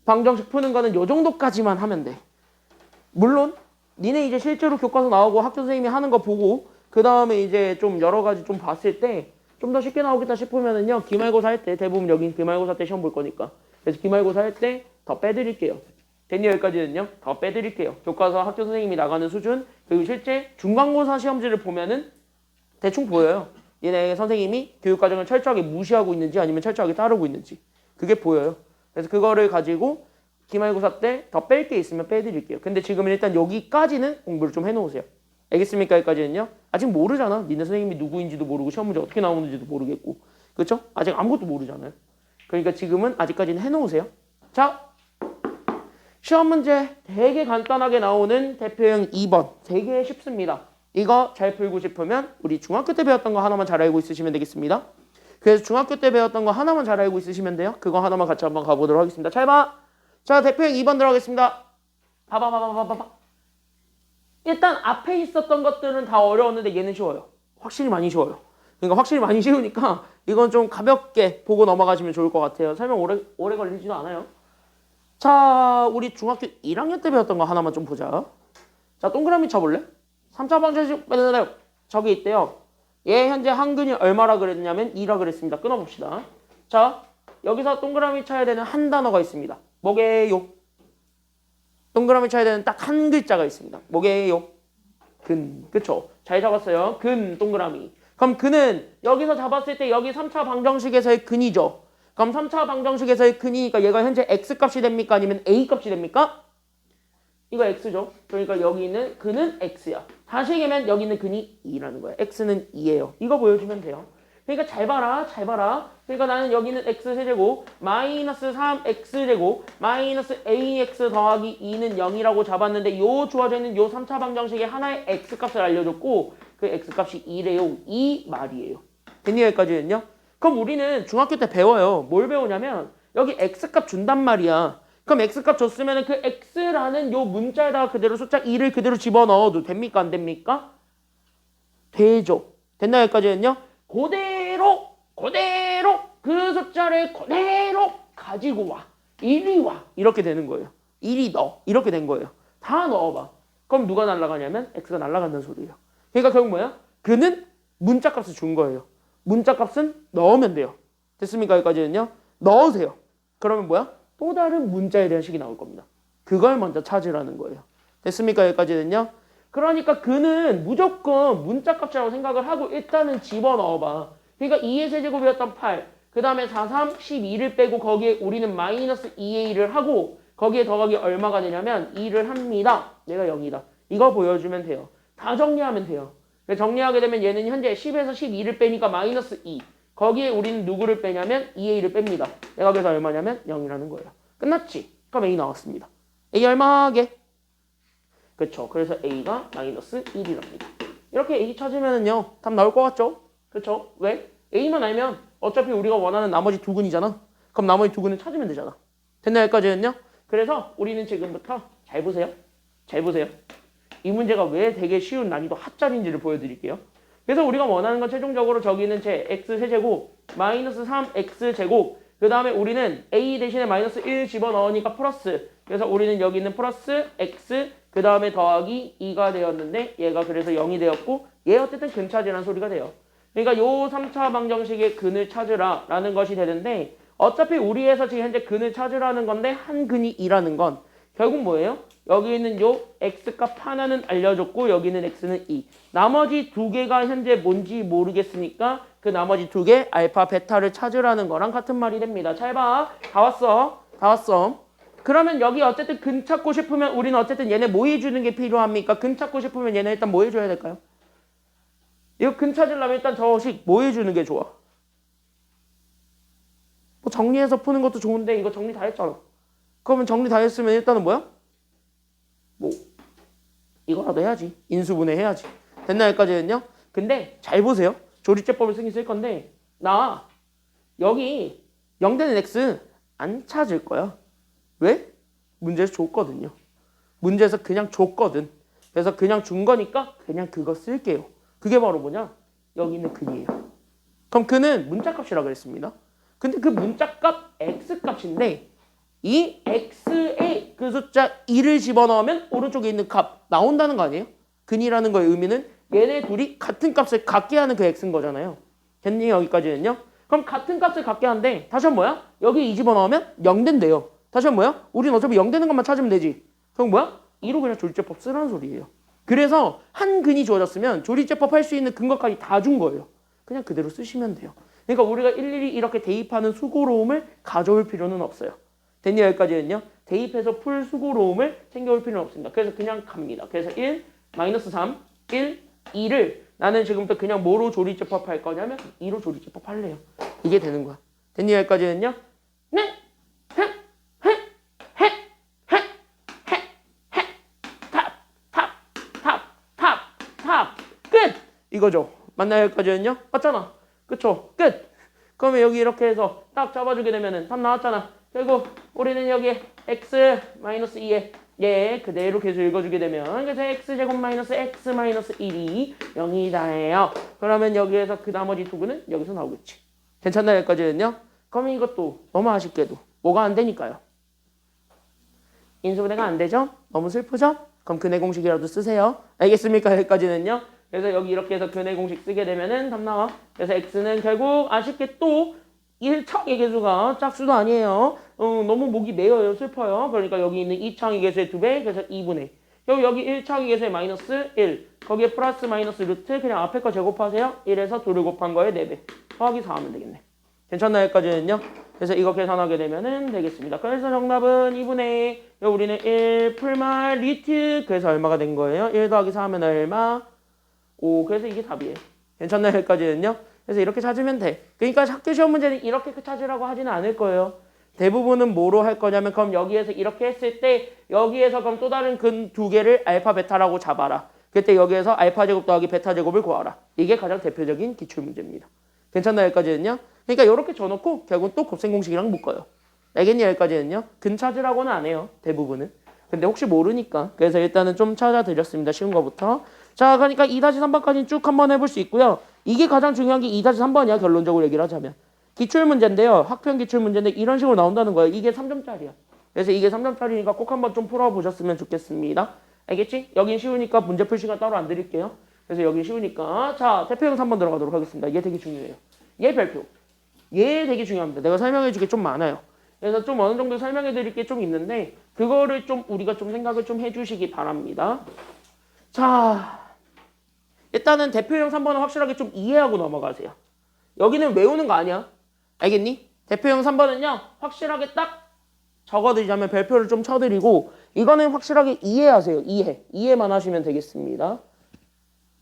방정식 푸는 거는 요 정도까지만 하면 돼. 물론 니네 이제 실제로 교과서 나오고 학교 선생님이 하는 거 보고 그 다음에 이제 좀 여러 가지 좀 봤을 때 좀 더 쉽게 나오겠다 싶으면은요, 기말고사 할 때 대부분 여기 기말고사 때 시험 볼 거니까 그래서 기말고사 할 때 더 빼드릴게요. 됐니? 여기까지는요. 더 빼드릴게요. 교과서 학교 선생님이 나가는 수준, 그리고 실제 중간고사 시험지를 보면은 대충 보여요. 얘네 선생님이 교육과정을 철저하게 무시하고 있는지 아니면 철저하게 따르고 있는지 그게 보여요. 그래서 그거를 가지고 기말고사 때 더 뺄 게 있으면 빼드릴게요. 근데 지금은 일단 여기까지는 공부를 좀 해놓으세요. 알겠습니까? 여기까지는요. 아직 모르잖아. 니네 선생님이 누구인지도 모르고 시험 문제 어떻게 나오는지도 모르겠고, 그렇죠? 아직 아무것도 모르잖아요. 그러니까 지금은 아직까지는 해놓으세요. 자, 시험 문제 되게 간단하게 나오는 대표형 2번. 되게 쉽습니다. 이거 잘 풀고 싶으면 우리 중학교 때 배웠던 거 하나만 잘 알고 있으시면 되겠습니다. 그래서 중학교 때 배웠던 거 하나만 잘 알고 있으시면 돼요. 그거 하나만 같이 한번 가보도록 하겠습니다. 잘 봐. 자, 대표형 2번 들어가겠습니다. 봐봐. 일단 앞에 있었던 것들은 다 어려웠는데 얘는 쉬워요. 확실히 많이 쉬워요. 그러니까 확실히 많이 쉬우니까 이건 좀 가볍게 보고 넘어가시면 좋을 것 같아요. 설명 오래 걸리지도 않아요. 자, 우리 중학교 1학년 때 배웠던 거 하나만 좀 보자. 자, 동그라미 쳐볼래? 3차 방정식 저기 있대요. 얘 현재 한근이 얼마라 그랬냐면 2라 그랬습니다. 끊어봅시다. 자, 여기서 동그라미 쳐야 되는 한 단어가 있습니다. 뭐게요? 동그라미 쳐야 되는 딱 한 글자가 있습니다. 뭐게요? 근. 그쵸? 잘 잡았어요. 근 동그라미. 그럼 근은 여기서 잡았을 때 여기 3차 방정식에서의 근이죠. 그럼 3차 방정식에서의 근이니까 얘가 현재 x값이 됩니까? 아니면 a값이 됩니까? 이거 x죠. 그러니까 여기 있는 근은 x야. 다시 얘기하면 여기 있는 근이 2라는 거야. x는 2예요. 이거 보여주면 돼요. 그러니까 잘 봐라. 그러니까 나는 여기는 x 세제곱 마이너스 3x제곱 마이너스 ax 더하기 2는 0이라고 잡았는데 요 주어져 있는 요 3차 방정식의 하나의 x값을 알려줬고 그 x값이 2래요. 이 말이에요. 됐니? 여기까지는요? 그럼 우리는 중학교 때 배워요. 뭘 배우냐면 여기 x값 준단 말이야. 그럼 x값 줬으면 그 x라는 요 문자에다가 그대로 숫자 2를 그대로 집어넣어도 됩니까? 안 됩니까? 되죠. 됐나? 여기까지는요? 그대로 그 숫자를 그대로 가지고 와. 이리 와. 이렇게 되는 거예요. 이리 넣어. 이렇게 된 거예요. 다 넣어봐. 그럼 누가 날아가냐면 x가 날아간다는 소리예요. 그러니까 결국 뭐야? 그는 문자값을 준 거예요. 문자값은 넣으면 돼요. 됐습니까? 여기까지는요? 넣으세요. 그러면 뭐야? 또 다른 문자에 대한 식이 나올 겁니다. 그걸 먼저 찾으라는 거예요. 됐습니까? 여기까지는요? 그러니까 그는 무조건 문자값이라고 생각을 하고 일단은 집어넣어봐. 그러니까 2의 세제곱이었던 8, 그 다음에 4, 3, 12를 빼고 거기에 우리는 마이너스 2의 1을 하고 거기에 더하기 얼마가 되냐면 2를 합니다. 얘가 0이다. 이거 보여주면 돼요. 다 정리하면 돼요. 정리하게 되면 얘는 현재 10에서 12를 빼니까 마이너스 2. 거기에 우리는 누구를 빼냐면 2의 1을 뺍니다. 얘가 그래서 얼마냐면 0이라는 거예요. 끝났지? 그럼 A 나왔습니다. A 얼마게? 그쵸. 그래서 A가 마이너스 1이랍니다. 이렇게 A 찾으면은요, 답 나올 것 같죠? 그쵸? 왜? A만 알면 어차피 우리가 원하는 나머지 두 근이잖아. 그럼 나머지 두 근을 찾으면 되잖아. 됐나? 여기까지는요? 그래서 우리는 지금부터 잘 보세요. 이 문제가 왜 되게 쉬운 난이도 핫짜리인지를 보여드릴게요. 그래서 우리가 원하는 건 최종적으로 저기는 제 x 세제곱 마이너스 3x제곱 그 다음에 우리는 a 대신에 마이너스 1 집어넣으니까 플러스 그래서 우리는 여기 있는 플러스 x 그 다음에 더하기 2가 되었는데 얘가 그래서 0이 되었고 얘 어쨌든 근 찾으라는 소리가 돼요. 그러니까 요 3차 방정식의 근을 찾으라 라는 것이 되는데 어차피 우리에서 지금 현재 근을 찾으라는 건데 한 근이 2라는 건 결국 뭐예요? 여기 있는 요 x값 하나는 알려줬고 여기는 x는 2. 나머지 두 개가 현재 뭔지 모르겠으니까 그 나머지 두 개 알파 베타를 찾으라는 거랑 같은 말이 됩니다. 잘 봐. 다 왔어. 그러면 여기 어쨌든 근 찾고 싶으면 우리는 어쨌든 얘네 뭐 해주는 게 필요합니까? 근 찾고 싶으면 얘네 일단 뭐 해줘야 될까요? 이거 근 찾으려면 일단 저식 뭐 해주는 게 좋아? 뭐 정리해서 푸는 것도 좋은데 이거 정리 다 했잖아. 그러면 정리 다 했으면 일단은 뭐야? 뭐 이거라도 해야지. 인수분해 해야지. 됐나 여기까지는요? 근데 잘 보세요. 조리제법을 쓰긴 쓸 건데 나 여기 0되는 x 안 찾을 거야. 왜? 문제에서 줬거든요. 문제에서 그냥 줬거든. 그래서 그냥 준 거니까 그냥 그거 쓸게요. 그게 바로 뭐냐? 여기 있는 근이에요. 그럼 근은 문자값이라고 그랬습니다. 근데 그 문자값 x값인데 이 x에 그 숫자 2를 집어넣으면 오른쪽에 있는 값 나온다는 거 아니에요? 근이라는 거의 의미는 얘네 둘이 같은 값을 갖게 하는 그 x인 거잖아요. 됐니? 여기까지는요? 그럼 같은 값을 갖게 하는데 다시 한번 뭐야? 여기 2 집어넣으면 0 된대요. 다시 한번 뭐야? 우린 어차피 0 되는 것만 찾으면 되지. 그럼 뭐야? 2로 그냥 조리제법 쓰라는 소리예요. 그래서 한 근이 주어졌으면 조리제법 할 수 있는 근거까지 다 준 거예요. 그냥 그대로 쓰시면 돼요. 그러니까 우리가 일일이 이렇게 대입하는 수고로움을 가져올 필요는 없어요. 됐니? 여기까지는요. 대입해서 풀 수고로움을 챙겨올 필요는 없습니다. 그래서 그냥 갑니다. 그래서 1, 마이너스 3, 1, 2를 나는 지금부터 그냥 뭐로 조리제법 할 거냐면 2로 조리제법 할래요. 이게 되는 거야. 됐니? 여기까지는요. 네. 끝! 이거죠. 맞나요? 여기까지는요? 맞잖아. 그쵸? 끝! 그러면 여기 이렇게 해서 딱 잡아주게 되면은 답 나왔잖아. 결국 우리는 여기에 x-2에 얘 그대로 계속 읽어주게 되면 그래서 x제곱 마이너스 x 마이너스 1이 0이다예요. 그러면 여기에서 그 나머지 투구는 여기서 나오겠지. 괜찮나요? 여기까지는요? 그러면 이것도 너무 아쉽게도 뭐가 안 되니까요. 인수분해가 안 되죠? 너무 슬프죠? 그럼 근해 공식이라도 쓰세요. 알겠습니까? 여기까지는요. 그래서 여기 이렇게 해서 근해 공식 쓰게 되면은 답 나와. 그래서 x는 결국 아쉽게 또 1창의 개수가 짝수도 아니에요. 너무 목이 메어요. 슬퍼요. 그러니까 여기 있는 2창의 개수의 2배, 그래서 2분의. 여기 1창의 개수의 마이너스 1. 거기에 플러스 마이너스 루트 그냥 앞에 거 제곱하세요. 1에서 2를 곱한 거에 4배. 더하기 4 하면 되겠네. 괜찮나요? 여기까지는요. 그래서 이거 계산하게 되면은 되겠습니다. 그래서 정답은 2분의 우리는 1 풀말 리트 그래서 얼마가 된 거예요? 1 더하기 4 하면 얼마? 5. 그래서 이게 답이에요. 괜찮나요? 여기까지는요. 그래서 이렇게 찾으면 돼. 그러니까 학교 시험 문제는 이렇게 찾으라고 하지는 않을 거예요. 대부분은 뭐로 할 거냐면 그럼 여기에서 이렇게 했을 때 여기에서 그럼 또 다른 근 두 개를 알파 베타라고 잡아라. 그때 여기에서 알파 제곱 더하기 베타 제곱을 구하라. 이게 가장 대표적인 기출 문제입니다. 괜찮나요? 여기까지는요. 그러니까 이렇게 줘놓고 결국 또 곱셈 공식이랑 묶어요. 알겠니? 여기까지는요. 근 찾으라고는 안 해요. 대부분은. 근데 혹시 모르니까. 그래서 일단은 좀 찾아드렸습니다. 쉬운 거부터. 자, 그러니까 2-3번까지 쭉 한번 해볼 수 있고요. 이게 가장 중요한 게 2-3번이야. 결론적으로 얘기를 하자면. 기출 문제인데요. 학평 기출 문제인데 이런 식으로 나온다는 거예요. 이게 3점짜리야. 그래서 이게 3점짜리니까 꼭 한번 좀 풀어보셨으면 좋겠습니다. 알겠지? 여긴 쉬우니까 문제 풀 시간 따로 안 드릴게요. 그래서 여긴 쉬우니까. 자, 대표형사 한번 들어가도록 하겠습니다. 얘 되게 중요해요. 얘 별표. 얘 되게 중요합니다. 내가 설명해 줄게 좀 많아요. 그래서 좀 어느 정도 설명해 드릴 게 좀 있는데 그거를 좀 우리가 좀 생각을 좀 해주시기 바랍니다. 자, 일단은 대표형 3번은 확실하게 좀 이해하고 넘어가세요. 여기는 외우는 거 아니야. 알겠니? 대표형 3번은요. 확실하게 딱 적어드리자면 별표를 좀 쳐드리고 이거는 확실하게 이해하세요. 이해만 하시면 되겠습니다.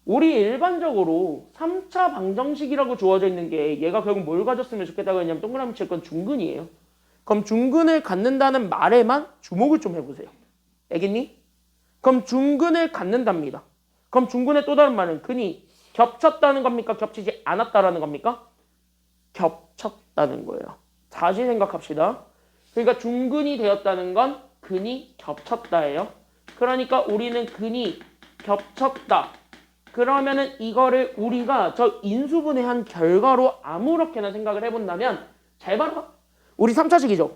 우리 일반적으로 3차 방정식이라고 주어져 있는 게 얘가 결국 뭘 가졌으면 좋겠다고 했냐면 동그라미 칠 건 중근이에요. 그럼 중근을 갖는다는 말에만 주목을 좀 해보세요. 알겠니? 그럼 중근을 갖는답니다. 그럼 중근의 또 다른 말은 근이 겹쳤다는 겁니까? 겹치지 않았다라는 겁니까? 겹쳤다는 거예요. 다시 생각합시다. 그러니까 중근이 되었다는 건 근이 겹쳤다예요. 그러니까 우리는 근이 겹쳤다. 그러면은 이거를 우리가 저 인수분해한 결과로 아무렇게나 생각을 해본다면 잘 봐라. 우리 3차식이죠.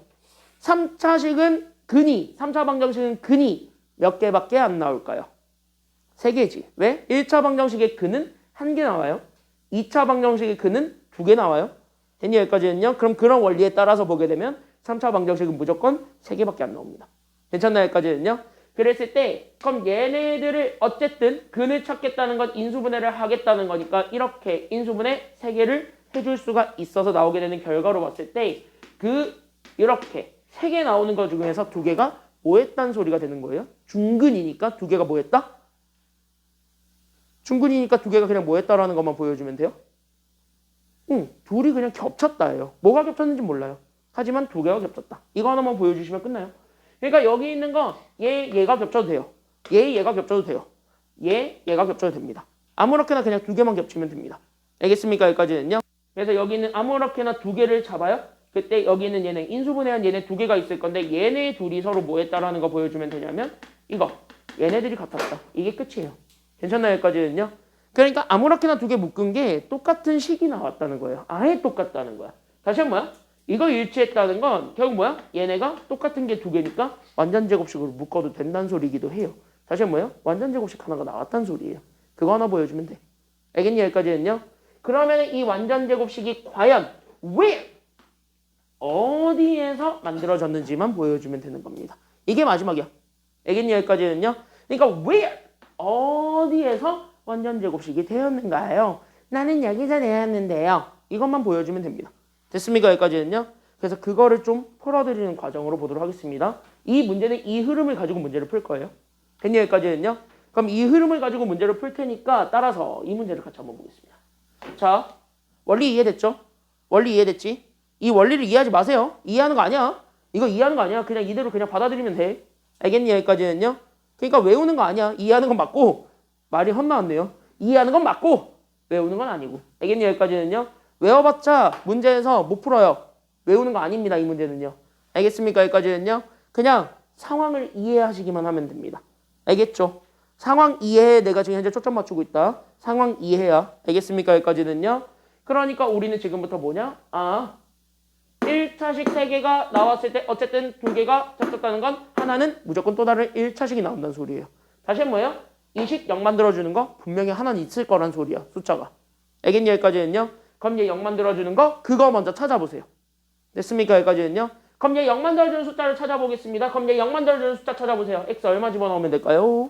3차식은 근이 3차 방정식은 근이 몇 개밖에 안 나올까요? 3개지. 왜? 1차 방정식의 근은 1개 나와요. 2차 방정식의 근은 2개 나와요. 됐니? 여기까지는요. 그럼 그런 원리에 따라서 보게 되면 3차 방정식은 무조건 3개밖에 안 나옵니다. 괜찮나요? 여기까지는요. 그랬을 때 그럼 얘네들을 어쨌든 근을 찾겠다는 건 인수분해를 하겠다는 거니까 이렇게 인수분해 3개를 해줄 수가 있어서 나오게 되는 결과로 봤을 때 이렇게 3개 나오는 것 중에서 2개가 뭐 했다는 소리가 되는 거예요? 중근이니까 2개가 뭐 했다? 중근이니까 2개가 그냥 뭐 했다라는 것만 보여주면 돼요? 둘이 그냥 겹쳤다예요. 뭐가 겹쳤는지 몰라요. 하지만 2개가 겹쳤다. 이거 하나만 보여주시면 끝나요. 그러니까 여기 있는 거 얘가 겹쳐도 돼요. 얘가 겹쳐도 돼요. 얘가 겹쳐도 됩니다. 아무렇게나 그냥 2개만 겹치면 됩니다. 알겠습니까? 여기까지는요. 그래서 여기 있는 아무렇게나 2개를 잡아요. 그때 여기 있는 얘네 인수분해한 얘네 2개가 있을 건데 얘네 둘이 서로 뭐 했다라는 거 보여주면 되냐면 이거 얘네들이 같았다. 이게 끝이에요. 괜찮나요? 여기까지는요. 그러니까 아무렇게나 2개 묶은 게 똑같은 식이 나왔다는 거예요. 아예 똑같다는 거야. 다시 한번 이거 일치했다는 건 결국 뭐야? 얘네가 똑같은 게 두 개니까 완전 제곱식으로 묶어도 된다는 소리이기도 해요. 다시 한번 뭐예요? 완전 제곱식 하나가 나왔다는 소리예요. 그거 하나 보여주면 돼. 알겠니? 여기까지는요. 그러면 이 완전 제곱식이 과연 where 어디에서 만들어졌는지만 보여주면 되는 겁니다. 이게 마지막이야. 알겠니? 여기까지는요. 그러니까 where 어디에서 완전 제곱식이 되었는가요? 나는 여기서 되었는데요. 이것만 보여주면 됩니다. 됐습니까? 여기까지는요. 그래서 그거를 좀 풀어드리는 과정으로 보도록 하겠습니다. 이 문제는 이 흐름을 가지고 문제를 풀 거예요. 됐니? 여기까지는요. 그럼 이 흐름을 가지고 문제를 풀 테니까 따라서 이 문제를 같이 한번 보겠습니다. 자, 원리 이해됐죠? 원리 이해됐지? 이 원리를 이해하지 마세요. 이해하는 거 아니야. 이거 이해하는 거 아니야. 그냥 이대로 그냥 받아들이면 돼. 알겠니? 여기까지는요. 그러니까 외우는 거 아니야. 이해하는 건 맞고 말이 헛나왔네요. 이해하는 건 맞고 외우는 건 아니고. 알겠니? 여기까지는요. 외워봤자 문제에서 못 풀어요. 외우는 거 아닙니다. 이 문제는요. 알겠습니까? 여기까지는요. 그냥 상황을 이해하시기만 하면 됩니다. 알겠죠? 상황 이해에 내가 지금 현재 초점 맞추고 있다. 상황 이해야. 알겠습니까? 여기까지는요. 그러니까 우리는 지금부터 뭐냐? 1차식 3개가 나왔을 때 어쨌든 2개가 잡혔다는 건 하나는 무조건 또 다른 1차식이 나온다는 소리예요. 다시 한번 뭐예요? 이식 0 만들어주는 거 분명히 하나는 있을 거란 소리야. 숫자가. 알겠니? 여기까지는요. 그럼 얘 0 만들어주는 거 그거 먼저 찾아보세요. 됐습니까? 여기까지는요. 그럼 얘 0 만들어주는 숫자를 찾아보겠습니다. 그럼 얘 0 만들어주는 숫자 찾아보세요. x 얼마 집어넣으면 될까요?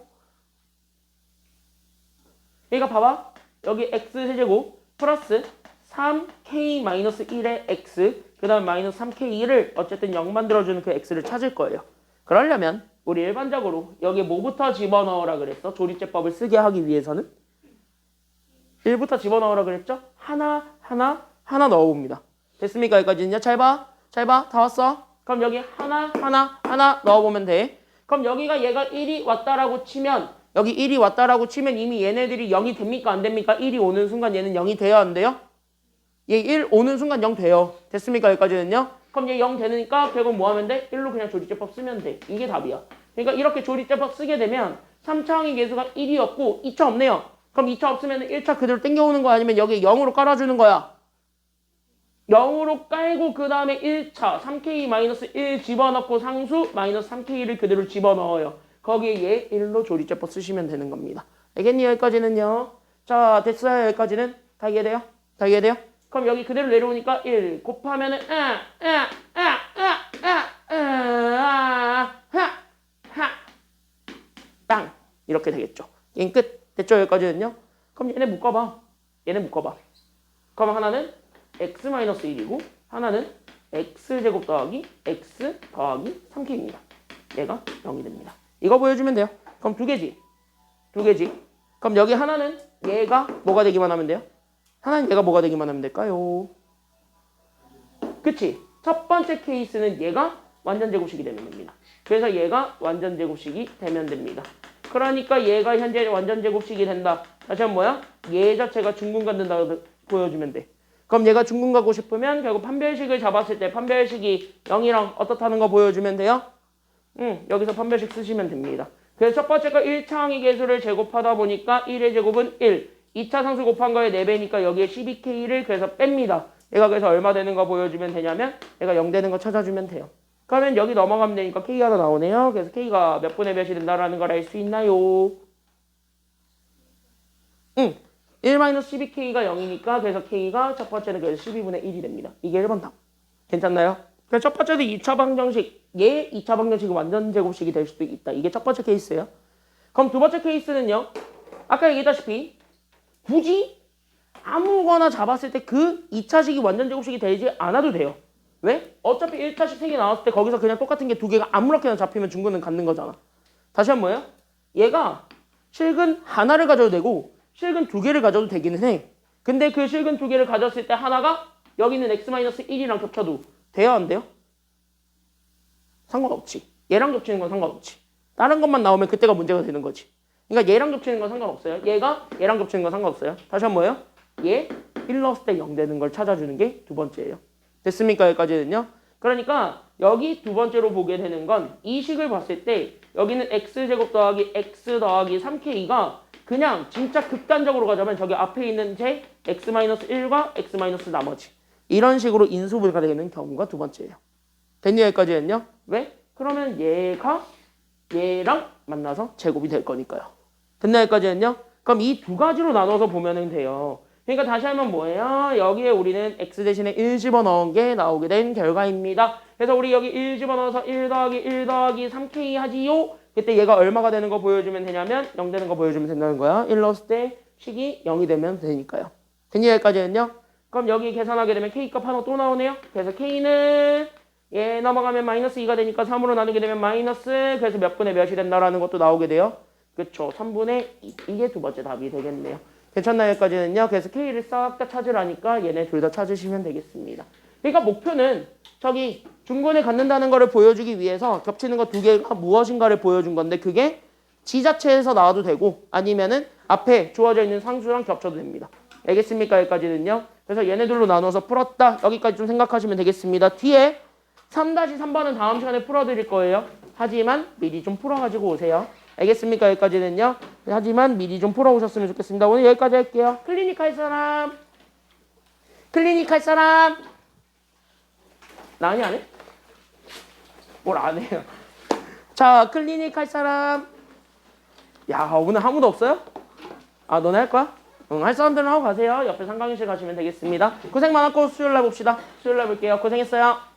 그러니까 봐봐. 여기 x 세제곱 플러스 3k-1의 x 그 다음 마이너스 3k1을 어쨌든 0 만들어주는 그 x를 찾을 거예요. 그러려면 우리 일반적으로 여기 뭐부터 집어넣으라 그랬어? 조리제법을 쓰게 하기 위해서는 1부터 집어넣으라 그랬죠? 하나 넣어봅니다. 됐습니까? 여기까지는요. 잘 봐. 다 왔어. 그럼 여기 하나 넣어보면 돼. 그럼 여기가 얘가 1이 왔다라고 치면 여기 1이 왔다라고 치면 이미 얘네들이 0이 됩니까? 안 됩니까? 1이 오는 순간 얘는 0이 돼요? 안 돼요? 얘 1 오는 순간 0 돼요. 됐습니까? 여기까지는요. 그럼 얘 0 되니까 결국 뭐 하면 돼? 1로 그냥 조리제법 쓰면 돼. 이게 답이야. 그러니까 이렇게 조리제법 쓰게 되면 3차 항의 계수가 1이었고 2차 없네요. 그럼 2차 없으면 1차 그대로 땡겨오는 거 아니면 여기 0으로 깔아주는 거야. 0으로 깔고 그 다음에 1차 3k-1 집어넣고 상수 마이너스 3k를 그대로 집어넣어요. 거기에 얘 1로 조리제법 쓰시면 되는 겁니다. 알겠니? 여기까지는요. 자, 됐어요. 여기까지는 다 이해돼요? 그럼 여기 그대로 내려오니까 1 곱하면은 땅 이렇게 되겠죠. 게임 끝. 됐죠? 여기까지는요. 그럼 얘네 묶어봐. 그럼 하나는 x-1이고 하나는 x제곱 더하기 x 더하기 3k입니다. 얘가 0이 됩니다. 이거 보여주면 돼요. 그럼 두 개지. 그럼 여기 하나는 얘가 뭐가 되기만 하면 돼요? 하나는 얘가 뭐가 되기만 하면 될까요? 그치? 첫 번째 케이스는 얘가 완전 제곱식이 되면 됩니다. 그래서 얘가 완전 제곱식이 되면 됩니다. 그러니까 얘가 현재 완전 제곱식이 된다. 다시 한번 뭐야? 얘 자체가 중근 갖는다고 보여주면 돼. 그럼 얘가 중근 갖고 싶으면 결국 판별식을 잡았을 때 판별식이 0이랑 어떻다는 거 보여주면 돼요? 여기서 판별식 쓰시면 됩니다. 그래서 첫 번째 거 1차 항의 계수를 제곱하다 보니까 1의 제곱은 1. 2차 상수 곱한 거에 4배니까 여기에 12k를 그래서 뺍니다. 얘가 그래서 얼마 되는 거 보여주면 되냐면 얘가 0 되는 거 찾아주면 돼요. 그러면 여기 넘어가면 되니까 K 하나 나오네요. 그래서 K가 몇 분의 몇이 된다라는 걸 알 수 있나요? 1-12K가 0이니까 그래서 K가 첫 번째는 그래서 12분의 1이 됩니다. 이게 1번 답. 괜찮나요? 그래서 첫 번째도 2차 방정식. 얘 2차 방정식이 완전 제곱식이 될 수도 있다. 이게 첫 번째 케이스예요. 그럼 두 번째 케이스는요. 아까 얘기했다시피 굳이 아무거나 잡았을 때 그 2차식이 완전 제곱식이 되지 않아도 돼요. 왜? 어차피 1차식 3개 나왔을 때 거기서 그냥 똑같은 게 2개가 아무렇게나 잡히면 중근은 갖는 거잖아. 다시 한 번 뭐예요? 얘가 실근 하나를 가져도 되고 실근 2개를 가져도 되기는 해. 근데 그 실근 2개를 가졌을 때 하나가 여기는 x-1이랑 겹쳐도 돼요? 안 돼요? 상관없지. 얘랑 겹치는 건 상관없지. 다른 것만 나오면 그때가 문제가 되는 거지. 그러니까 얘랑 겹치는 건 상관없어요. 얘랑 겹치는 건 상관없어요. 다시 한 번 뭐예요? 얘 1 넣었을 때 0 되는 걸 찾아주는 게 두 번째예요. 됐습니까? 여기까지는요. 그러니까 여기 두 번째로 보게 되는 건 이 식을 봤을 때 여기는 x제곱 더하기 x 더하기 3k가 그냥 진짜 극단적으로 가자면 저기 앞에 있는 제 x-1과 x- 나머지 이런 식으로 인수분해가 되는 경우가 두 번째예요. 됐니 여기까지는요? 왜? 그러면 얘가 얘랑 만나서 제곱이 될 거니까요. 됐나 여기까지는요? 그럼 이 두 가지로 나눠서 보면 돼요. 그러니까 다시 하면 뭐예요? 여기에 우리는 x 대신에 1 집어넣은 게 나오게 된 결과입니다. 그래서 우리 여기 1 집어넣어서 1 더하기 1 더하기 3k 하지요? 그때 얘가 얼마가 되는 거 보여주면 되냐면 0 되는 거 보여주면 된다는 거야. 1 넣었을 때 식이 0이 되면 되니까요. 됐니 여기까지는요? 그럼 여기 계산하게 되면 k값 하나 또 나오네요. 그래서 k는 얘 넘어가면 마이너스 2가 되니까 3으로 나누게 되면 마이너스, 그래서 몇 분의 몇이 된다라는 것도 나오게 돼요. 그쵸. 3분의 2. 이게 두 번째 답이 되겠네요. 괜찮나요? 여기까지는요. 그래서 K를 싹 다 찾으라니까 얘네 둘 다 찾으시면 되겠습니다. 그러니까 목표는 저기 중근을 갖는다는 거를 보여주기 위해서 겹치는 거 두 개가 무엇인가를 보여준 건데 그게 지 자체에서 나와도 되고 아니면은 앞에 주어져 있는 상수랑 겹쳐도 됩니다. 알겠습니까? 여기까지는요. 그래서 얘네들로 나눠서 풀었다. 여기까지 좀 생각하시면 되겠습니다. 뒤에 3-3번은 다음 시간에 풀어드릴 거예요. 하지만 미리 좀 풀어가지고 오세요. 알겠습니까? 여기까지는요. 하지만 미리 좀 풀어오셨으면 좋겠습니다. 오늘 여기까지 할게요. 클리닉 할 사람? 클리닉 할 사람? 나 아니 안 해? 뭘 안 해요? 자, 클리닉 할 사람? 야, 오늘 아무도 없어요? 아, 너네 할 거야? 응, 할 사람들은 하고 가세요. 옆에 상강의실 가시면 되겠습니다. 고생 많았고 수요일 날 봅시다. 수요일 날 볼게요. 고생했어요.